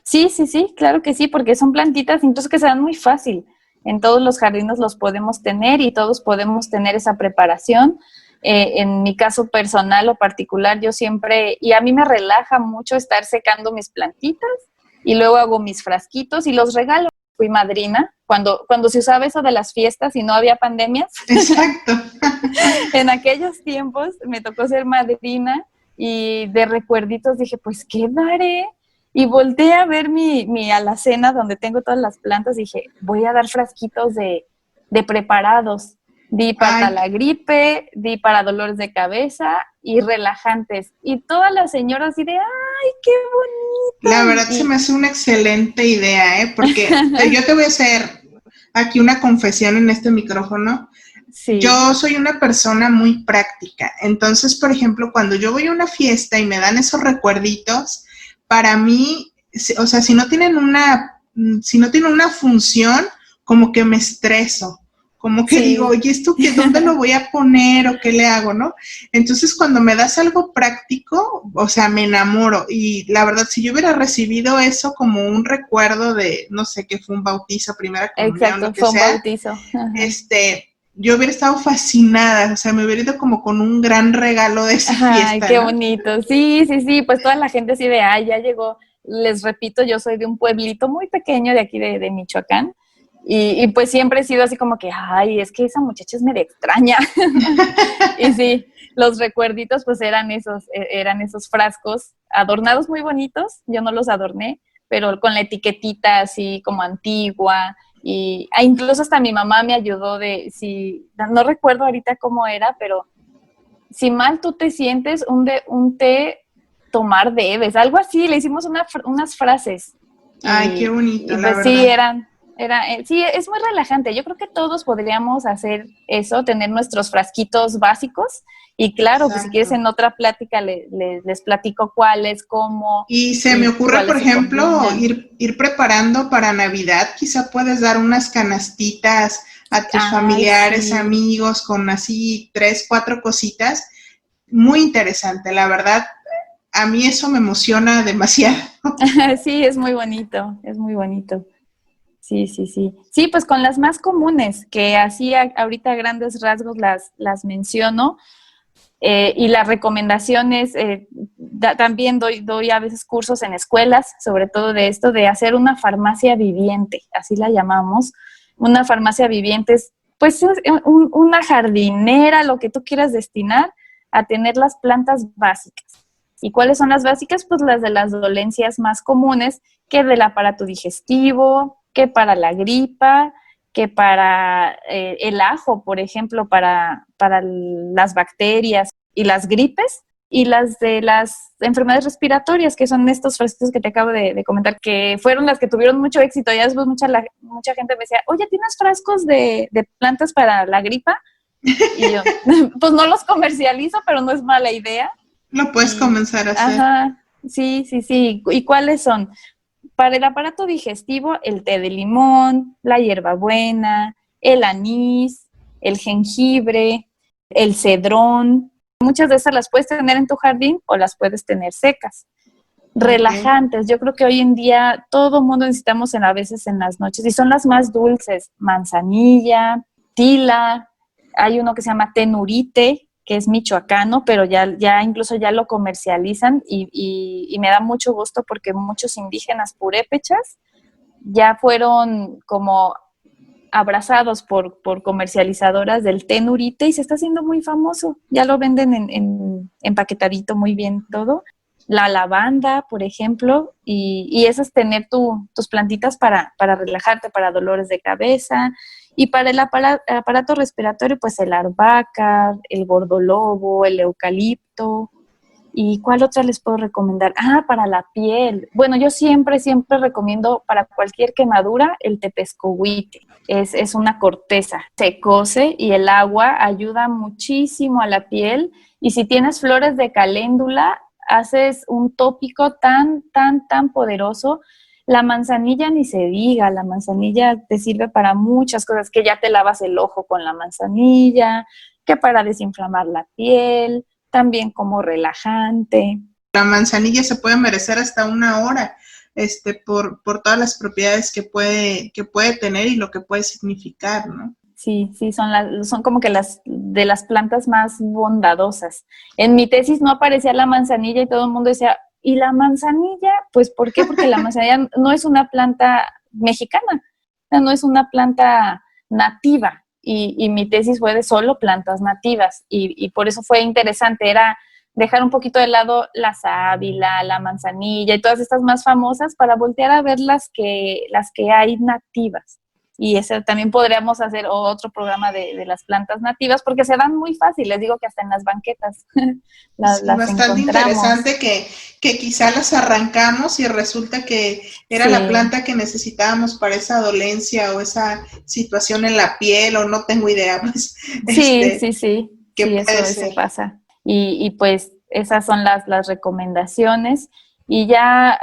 B: Sí, claro que sí, porque son plantitas incluso que se dan muy fácil. En todos los jardines los podemos tener y todos podemos tener esa preparación. En mi caso personal o particular, yo siempre, y a mí me relaja mucho estar secando mis plantitas y luego hago mis frasquitos y los regalo. Fui madrina cuando se usaba eso de las fiestas y no había pandemias.
A: Exacto.
B: En aquellos tiempos me tocó ser madrina y de recuerditos dije, pues, ¿qué daré? Y volteé a ver mi alacena donde tengo todas las plantas y dije, voy a dar frasquitos de preparados. Di para la gripe, di para dolores de cabeza y relajantes. Y todas las señoras así de, ¡ay, qué bonito!
A: La verdad se me hace una excelente idea, porque yo te voy a hacer aquí una confesión en este micrófono. Sí. Yo soy una persona muy práctica. Entonces, por ejemplo, cuando yo voy a una fiesta y me dan esos recuerditos, para mí, o sea, si no tienen una función, como que me estreso. Como que digo, oye, ¿esto dónde lo voy a poner o qué le hago, no? Entonces, cuando me das algo práctico, o sea, me enamoro. Y la verdad, si yo hubiera recibido eso como un recuerdo de, no sé, que fue un bautizo, primera comunión,
B: exacto,
A: lo que
B: fue
A: sea,
B: un bautizo. Ajá.
A: yo hubiera estado fascinada, o sea, me hubiera ido como con un gran regalo de esa
B: Ay,
A: fiesta,
B: qué
A: ¿no?
B: bonito. Sí, sí, sí, pues toda la gente así de, ay, ya llegó. Les repito, yo soy de un pueblito muy pequeño de aquí de Michoacán y pues siempre he sido así como que, ay, es que esa muchacha es medio extraña. Y sí, los recuerditos pues eran esos frascos adornados muy bonitos, yo no los adorné, pero con la etiquetita así como antigua y incluso hasta mi mamá me ayudó si, no recuerdo ahorita cómo era, pero si mal tú te sientes, un té tomar debes, algo así, le hicimos unas frases
A: Ay, qué
B: y
A: bonito, la
B: pues sí,
A: verdad.
B: sí, es muy relajante. Yo creo que todos podríamos hacer eso, tener nuestros frasquitos básicos y claro, pues si quieres
A: Exacto.
B: en otra plática les platico cuáles, cómo
A: Y se me
B: y
A: ocurre, por
B: cuáles se
A: ejemplo,
B: combinan.
A: ir preparando para Navidad. Quizá puedes dar unas canastitas a tus
B: Ay,
A: familiares,
B: sí.
A: amigos, con así 3, 4 cositas. Muy interesante, la verdad. A mí eso me emociona demasiado.
B: Sí, es muy bonito, es muy bonito. Sí, sí, sí. Sí, pues con las más comunes, que así ahorita a grandes rasgos las menciono, y las recomendaciones, también doy a veces cursos en escuelas, sobre todo de esto, de hacer una farmacia viviente, así la llamamos. Una farmacia viviente es, pues, una jardinera, lo que tú quieras destinar a tener las plantas básicas. ¿Y cuáles son las básicas? Pues las de las dolencias más comunes, que del aparato digestivo, que para la gripa, que para el ajo, por ejemplo, para las bacterias y las gripes, y las de las enfermedades respiratorias, que son estos frascos que te acabo de comentar, que fueron las que tuvieron mucho éxito. Ya después mucha gente me decía, oye, ¿tienes frascos de plantas para la gripa? Y yo, pues no los comercializo, pero no es mala idea.
A: Lo puedes
B: Y,
A: comenzar a hacer.
B: ajá, sí, sí, sí. ¿Y cuáles son? Para el aparato digestivo, el té de limón, la hierbabuena, el anís, el jengibre, el cedrón. Muchas de esas las puedes tener en tu jardín o las puedes tener secas.
A: Ok.
B: Relajantes, yo creo que hoy en día todo mundo necesitamos a veces en las noches y son las más dulces, manzanilla, tila, hay uno que se llama tenurite, que es michoacano, pero ya incluso ya lo comercializan y me da mucho gusto porque muchos indígenas purépechas ya fueron como abrazados por comercializadoras del tenurite y se está haciendo muy famoso. Ya lo venden en empaquetadito muy bien todo. La lavanda, por ejemplo, y eso es tener tus plantitas para relajarte, para dolores de cabeza. Y para el aparato respiratorio, pues el albahaca, el gordolobo, el eucalipto. ¿Y cuál otra les puedo recomendar? Para la piel. Bueno, yo siempre recomiendo para cualquier quemadura el tepescohuite. Es una corteza. Se cose y el agua ayuda muchísimo a la piel. Y si tienes flores de caléndula, haces un tópico tan, tan, tan poderoso. La manzanilla ni se diga, la manzanilla te sirve para muchas cosas, que ya te lavas el ojo con la manzanilla, que para desinflamar la piel, también como relajante.
A: La manzanilla se puede merecer hasta 1 hora, por todas las propiedades que puede tener y lo que puede significar, ¿no?
B: Sí, sí, son como que de las plantas más bondadosas. En mi tesis no aparecía la manzanilla y todo el mundo decía, ¿y la manzanilla? Pues, ¿por qué? Porque la manzanilla no es una planta mexicana, no es una planta nativa. Y mi tesis fue de solo plantas nativas. Y por eso fue interesante, era dejar un poquito de lado la sábila, la manzanilla y todas estas más famosas para voltear a ver las que hay nativas. Y ese también podríamos hacer otro programa de las plantas nativas porque se dan muy fácil, les digo que hasta en las banquetas
A: Sí,
B: las
A: bastante
B: encontramos.
A: interesante que quizá las arrancamos y resulta que era la
B: Sí,
A: planta que necesitábamos para esa dolencia o esa situación en la piel o no tengo idea, pues,
B: sí, sí, sí,
A: ¿qué
B: sí,
A: puede
B: eso
A: ser?
B: pasa. Y pues esas son las recomendaciones. Y ya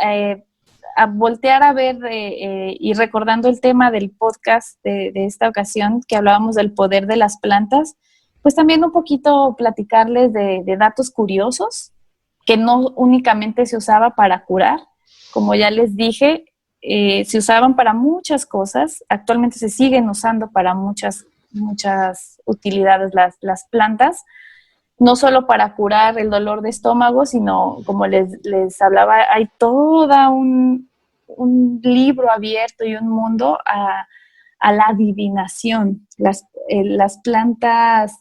B: a voltear a ver y recordando el tema del podcast de esta ocasión, que hablábamos del poder de las plantas, pues también un poquito platicarles de datos curiosos que no únicamente se usaba para curar, como ya les dije, se usaban para muchas cosas, actualmente se siguen usando para muchas muchas utilidades las plantas, no solo para curar el dolor de estómago, sino, como les hablaba, hay toda un libro abierto y un mundo a la adivinación. Las plantas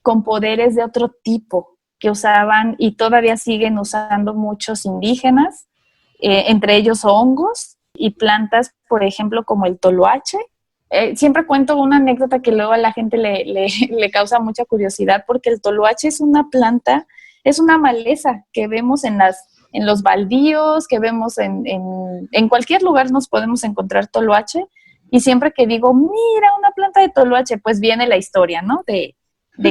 B: con poderes de otro tipo que usaban y todavía siguen usando muchos indígenas, entre ellos hongos y plantas, por ejemplo, como el toloache. Siempre cuento una anécdota que luego a la gente le causa mucha curiosidad, porque el toloache es una planta, es una maleza que vemos en los baldíos, que vemos en cualquier lugar nos podemos encontrar toloache, y siempre que digo, mira, una planta de toloache, pues viene la historia, ¿no? De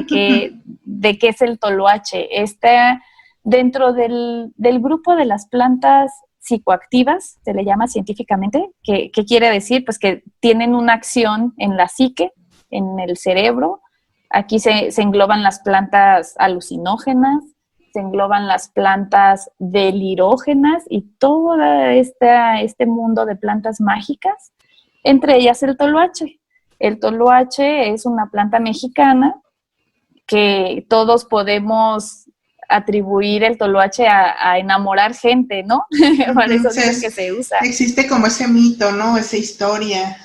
B: qué es el toloache. Está dentro del grupo de las plantas psicoactivas, se le llama científicamente, que quiere decir pues que tienen una acción en la psique, en el cerebro. Aquí se engloban las plantas alucinógenas, se engloban las plantas delirógenas y todo este mundo de plantas mágicas, entre ellas el toloache. El toloache es una planta mexicana que todos podemos atribuir el toloache a enamorar gente, ¿no? Para eso dicen que se usa.
A: Existe como ese mito, ¿no? Esa historia.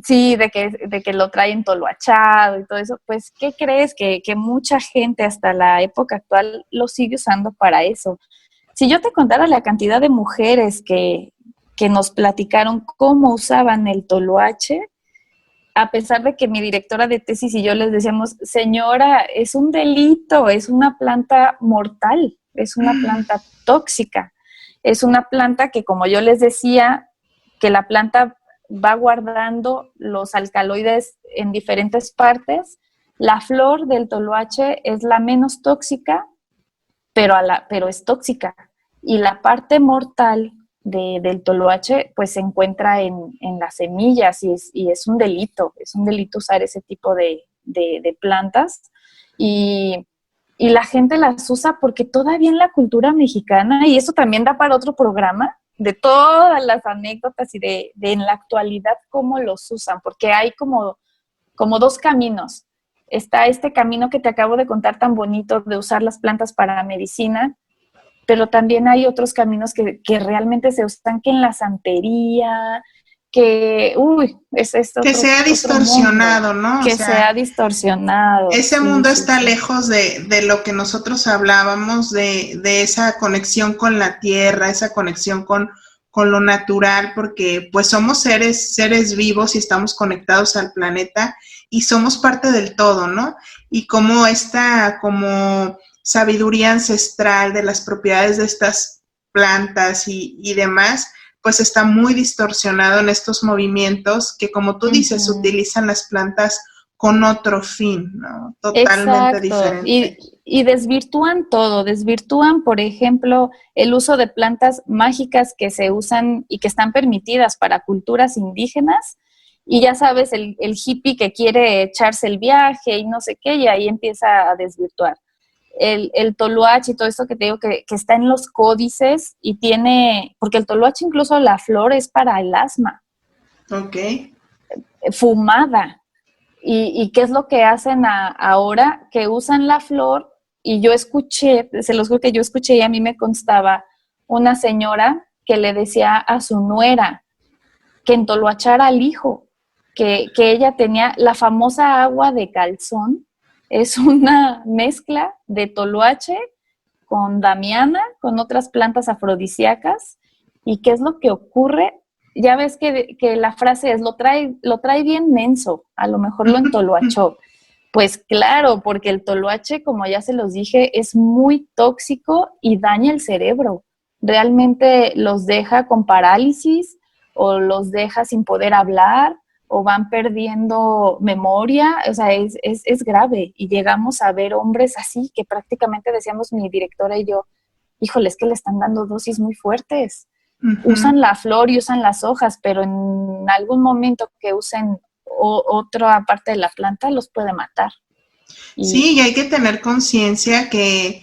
B: Sí, de que lo traen toloachado y todo eso. Pues, ¿qué crees? Que mucha gente hasta la época actual lo sigue usando para eso. Si yo te contara la cantidad de mujeres que nos platicaron cómo usaban el toloache, a pesar de que mi directora de tesis y yo les decíamos, señora, es un delito, es una planta mortal, es una planta tóxica, es una planta que, como yo les decía, que la planta va guardando los alcaloides en diferentes partes. La flor del toloache es la menos tóxica, pero es tóxica. Y la parte mortal del toloache pues se encuentra en las semillas y es un delito usar ese tipo de plantas y la gente las usa porque todavía en la cultura mexicana, y eso también da para otro programa, de todas las anécdotas y de en la actualidad cómo los usan, porque hay como dos caminos. Está este camino que te acabo de contar tan bonito de usar las plantas para medicina, pero también hay otros caminos que realmente se usan, que en la santería, que
A: que se ha distorsionado, ¿no?
B: Que se ha distorsionado.
A: Ese mundo está lejos de lo que nosotros hablábamos, de esa conexión con la tierra, esa conexión con lo natural, porque pues somos seres vivos y estamos conectados al planeta y somos parte del todo, ¿no? Y como como sabiduría ancestral de las propiedades de estas plantas y demás, pues está muy distorsionado en estos movimientos que, como tú dices, utilizan las plantas con otro fin, ¿no? Totalmente diferente.
B: Y desvirtúan todo, por ejemplo, el uso de plantas mágicas que se usan y que están permitidas para culturas indígenas, y ya sabes, el hippie que quiere echarse el viaje y no sé qué, y ahí empieza a desvirtuar. El toloache y todo esto que te digo que está en los códices y tiene, porque el toloache incluso la flor es para el asma.
A: Ok.
B: Fumada. ¿Y qué es lo que hacen ahora? Que usan la flor, y yo escuché, se los juro que yo escuché y a mí me constaba una señora que le decía a su nuera que entoloachara al hijo, que ella tenía la famosa agua de calzón. Es una mezcla de toloache con damiana, con otras plantas afrodisíacas. ¿Y qué es lo que ocurre? Ya ves que la frase es, lo trae bien menso, a lo mejor lo entoloachó. Pues claro, porque el toloache, como ya se los dije, es muy tóxico y daña el cerebro. Realmente los deja con parálisis o los deja sin poder hablar, o van perdiendo memoria. O sea, es grave, y llegamos a ver hombres así que prácticamente decíamos mi directora y yo, híjole, es que le están dando dosis muy fuertes. Usan la flor y usan las hojas, pero en algún momento que usen otra parte de la planta los puede matar.
A: Sí, y hay que tener conciencia que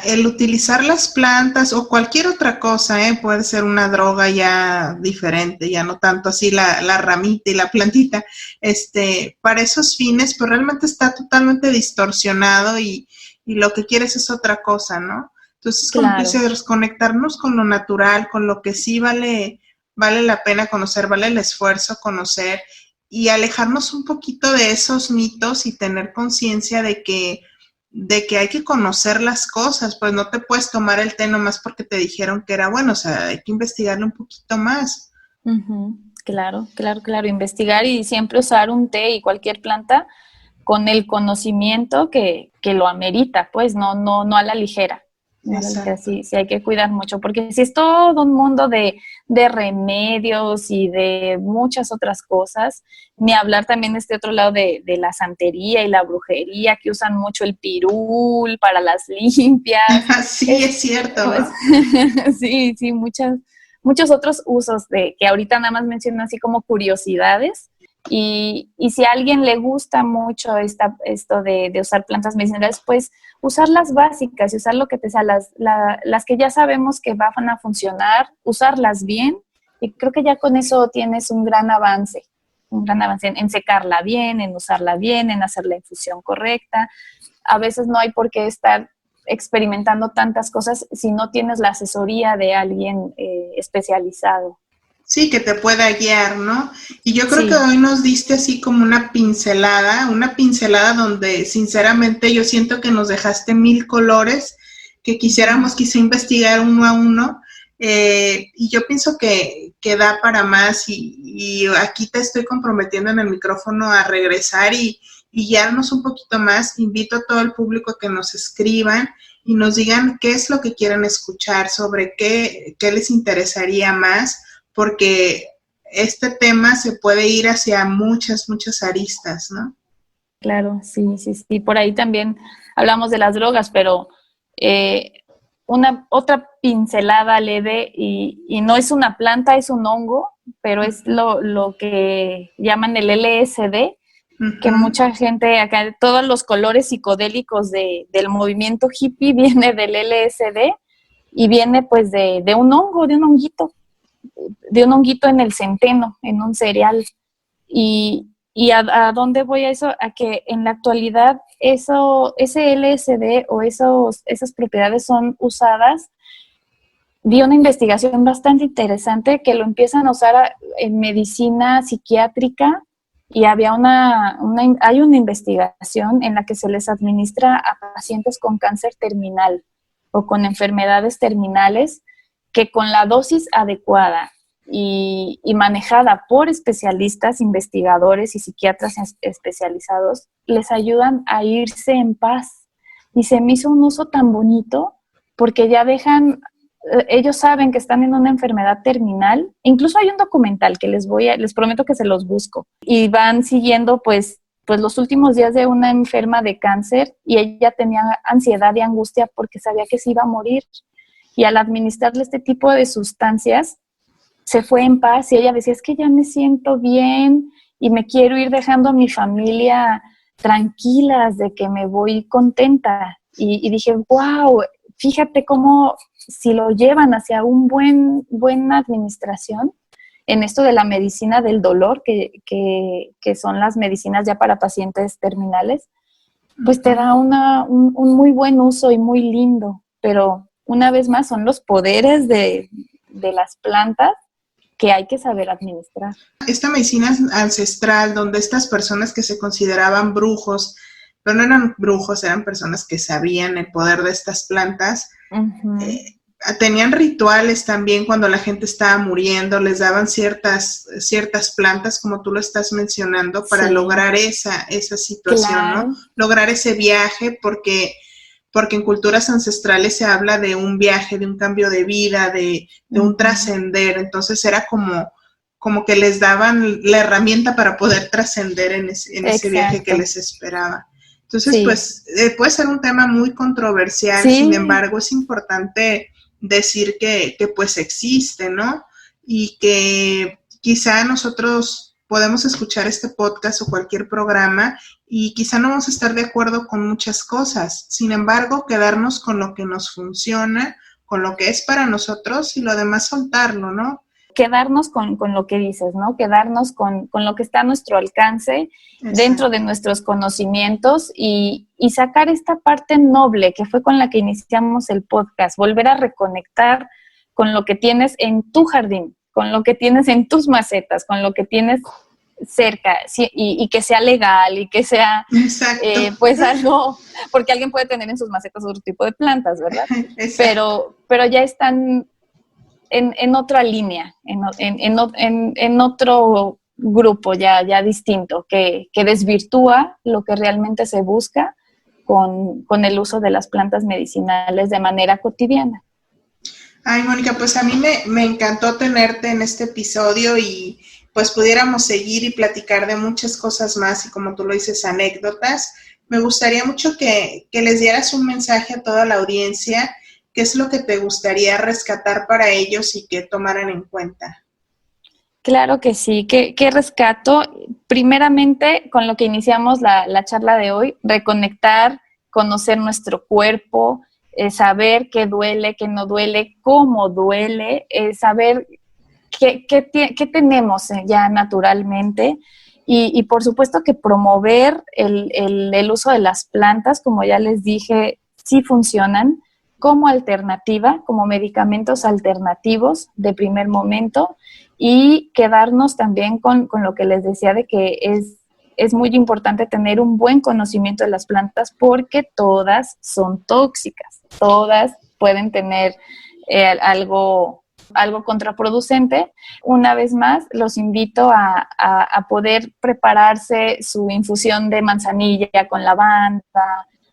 A: El utilizar las plantas o cualquier otra cosa, puede ser una droga ya diferente, ya no tanto así la ramita y la plantita, para esos fines, pues realmente está totalmente distorsionado y lo que quieres es otra cosa, ¿no? Entonces, como
B: Claro.
A: dices, conectarnos con lo natural, con lo que sí vale la pena conocer, vale el esfuerzo conocer y alejarnos un poquito de esos mitos y tener conciencia de que hay que conocer las cosas, pues no te puedes tomar el té nomás porque te dijeron que era bueno, o sea, hay que investigarlo un poquito más.
B: Uh-huh. Claro, claro, claro. Investigar y siempre usar un té y cualquier planta con el conocimiento que lo amerita, pues no a la ligera. No a la ligera, sí, sí hay que cuidar mucho, porque si es todo un mundo de remedios y de muchas otras cosas, ni hablar también de este otro lado de la santería y la brujería, que usan mucho el pirul para las limpias.
A: Sí, es cierto,
B: pues, ¿no? Sí, sí, muchos otros usos de que ahorita nada más menciono así como curiosidades. Y si a alguien le gusta mucho esto de usar plantas medicinales, pues usar las básicas y usar lo que te sea, las que ya sabemos que van a funcionar, usarlas bien, y creo que ya con eso tienes un gran avance en secarla bien, en usarla bien, en hacer la infusión correcta. A veces no hay por qué estar experimentando tantas cosas si no tienes la asesoría de alguien especializado.
A: Sí, que te pueda guiar, ¿no? Y yo creo
B: Sí.
A: que hoy nos diste así como una pincelada donde sinceramente yo siento que nos dejaste 1000 colores que quisiéramos quizá investigar uno a uno, y yo pienso que da para más y aquí te estoy comprometiendo en el micrófono a regresar y guiarnos un poquito más. Invito a todo el público a que nos escriban y nos digan qué es lo que quieren escuchar, sobre qué les interesaría más, porque este tema se puede ir hacia muchas aristas, ¿no?
B: Claro, sí, sí, sí. Por ahí también hablamos de las drogas, pero una otra pincelada leve y no es una planta, es un hongo, pero es lo que llaman el LSD, que mucha gente acá, todos los colores psicodélicos del movimiento hippie viene del LSD y viene pues de un hongo, de un honguito en el centeno, en un cereal. ¿Y a dónde voy a eso? A que en la actualidad ese LSD o esas propiedades son usadas. Vi una investigación bastante interesante que lo empiezan a usar en medicina psiquiátrica y hay una investigación en la que se les administra a pacientes con cáncer terminal o con enfermedades terminales que con la dosis adecuada y manejada por especialistas, investigadores y psiquiatras especializados, les ayudan a irse en paz. Y se me hizo un uso tan bonito porque ya ellos saben que están en una enfermedad terminal. Incluso hay un documental que les prometo que se los busco. Y van siguiendo pues los últimos días de una enferma de cáncer y ella tenía ansiedad y angustia porque sabía que se iba a morir. Y al administrarle este tipo de sustancias, se fue en paz y ella decía, es que ya me siento bien y me quiero ir dejando a mi familia tranquilas de que me voy contenta. Y dije, wow, fíjate cómo si lo llevan hacia buena administración en esto de la medicina del dolor, que son las medicinas ya para pacientes terminales, pues te da un muy buen uso y muy lindo. Pero una vez más son los poderes de las plantas que hay que saber administrar.
A: Esta medicina ancestral, donde estas personas que se consideraban brujos, pero no eran brujos, eran personas que sabían el poder de estas plantas, tenían rituales también cuando la gente estaba muriendo, les daban ciertas plantas, como tú lo estás mencionando, para lograr esa situación, claro, ¿no? Lograr ese viaje, porque en culturas ancestrales se habla de un viaje, de un cambio de vida, de un trascender. Entonces era como que les daban la herramienta para poder trascender en ese viaje que les esperaba. Entonces, pues, puede ser un tema muy controversial, sin embargo, es importante decir que pues existe, ¿no? Y que quizá nosotros podemos escuchar este podcast o cualquier programa y quizá no vamos a estar de acuerdo con muchas cosas. Sin embargo, quedarnos con lo que nos funciona, con lo que es para nosotros y lo demás soltarlo, ¿no?
B: Quedarnos con lo que dices, ¿no? Quedarnos con lo que está a nuestro alcance, exacto, dentro de nuestros conocimientos y sacar esta parte noble que fue con la que iniciamos el podcast, volver a reconectar con lo que tienes en tu jardín, con lo que tienes en tus macetas, con lo que tienes cerca, sí, y que sea legal y que sea pues algo, porque alguien puede tener en sus macetas otro tipo de plantas, ¿verdad? Pero ya están en otra línea, en otro grupo ya distinto, que desvirtúa lo que realmente se busca con el uso de las plantas medicinales de manera cotidiana.
A: Ay, Mónica, pues a mí me encantó tenerte en este episodio y pues pudiéramos seguir y platicar de muchas cosas más y como tú lo dices, anécdotas. Me gustaría mucho que les dieras un mensaje a toda la audiencia. ¿Qué es lo que te gustaría rescatar para ellos y que tomaran en cuenta?
B: Claro que sí. ¿Qué rescato? Primeramente, con lo que iniciamos la charla de hoy, reconectar, conocer nuestro cuerpo, saber qué duele, qué no duele, cómo duele, saber qué tenemos ya naturalmente y por supuesto que promover el uso de las plantas, como ya les dije, sí funcionan como alternativa, como medicamentos alternativos de primer momento y quedarnos también con lo que les decía de que es muy importante tener un buen conocimiento de las plantas porque todas son tóxicas, todas pueden tener algo contraproducente. Una vez más, los invito a poder prepararse su infusión de manzanilla con lavanda,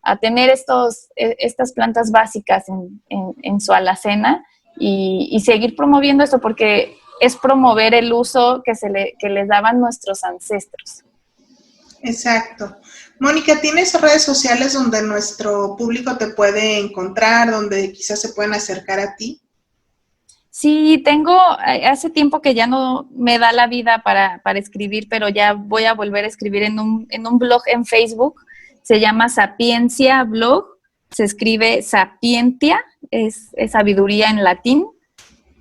B: a tener estas plantas básicas en su alacena y seguir promoviendo esto porque es promover el uso que les daban nuestros ancestros.
A: Exacto. Mónica, ¿tienes redes sociales donde nuestro público te puede encontrar, donde quizás se pueden acercar a ti?
B: Sí, hace tiempo que ya no me da la vida para escribir, pero ya voy a volver a escribir en un blog en Facebook. Se llama Sapiencia Blog, se escribe Sapientia, es sabiduría en latín.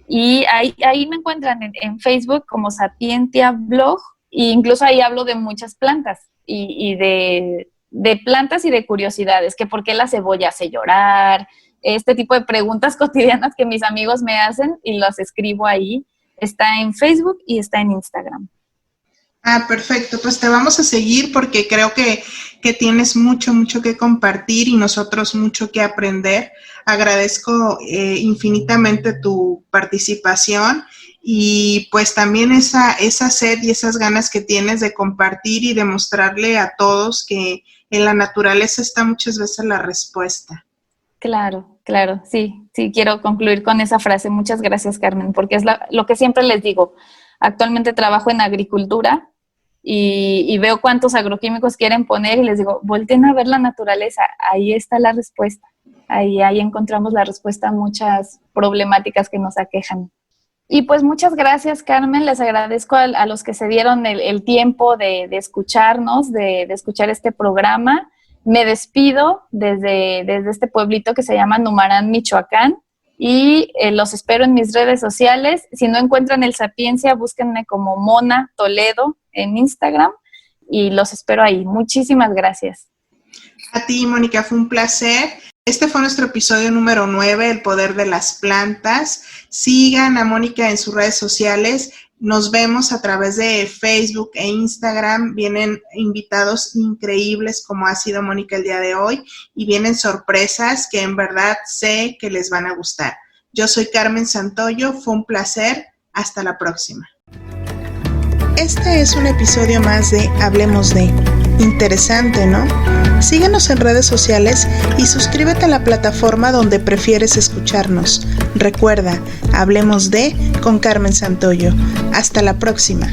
B: Y ahí me encuentran en Facebook como Sapientia Blog, e incluso ahí hablo de muchas plantas y de plantas y de curiosidades, que por qué la cebolla hace llorar, este tipo de preguntas cotidianas que mis amigos me hacen y las escribo ahí. Está en Facebook y está en Instagram.
A: Ah, perfecto. Pues te vamos a seguir porque creo que tienes mucho que compartir y nosotros mucho que aprender. Agradezco infinitamente tu participación y pues también esa sed y esas ganas que tienes de compartir y de mostrarle a todos que en la naturaleza está muchas veces la respuesta.
B: Claro, sí, quiero concluir con esa frase. Muchas gracias, Carmen, porque es lo que siempre les digo. Actualmente trabajo en agricultura y veo cuántos agroquímicos quieren poner y les digo, volteen a ver la naturaleza, ahí está la respuesta. Ahí encontramos la respuesta a muchas problemáticas que nos aquejan. Y pues muchas gracias, Carmen, les agradezco a los que se dieron el tiempo de escucharnos, de escuchar este programa. Me despido desde este pueblito que se llama Numarán, Michoacán, y los espero en mis redes sociales. Si no encuentran el Sapiencia, búsquenme como Mona Toledo en Instagram y los espero ahí. Muchísimas gracias.
A: A ti, Mónica, fue un placer. Este fue nuestro episodio número 9, El Poder de las Plantas. Sigan a Mónica en sus redes sociales. Nos vemos a través de Facebook e Instagram. Vienen invitados increíbles como ha sido Mónica el día de hoy y vienen sorpresas que en verdad sé que les van a gustar. Yo soy Carmen Santoyo. Fue un placer. Hasta la próxima. Este es un episodio más de Hablemos de. Interesante, ¿no? Síguenos en redes sociales y suscríbete a la plataforma donde prefieres escucharnos. Recuerda, Hablemos de con Carmen Santoyo. Hasta la próxima.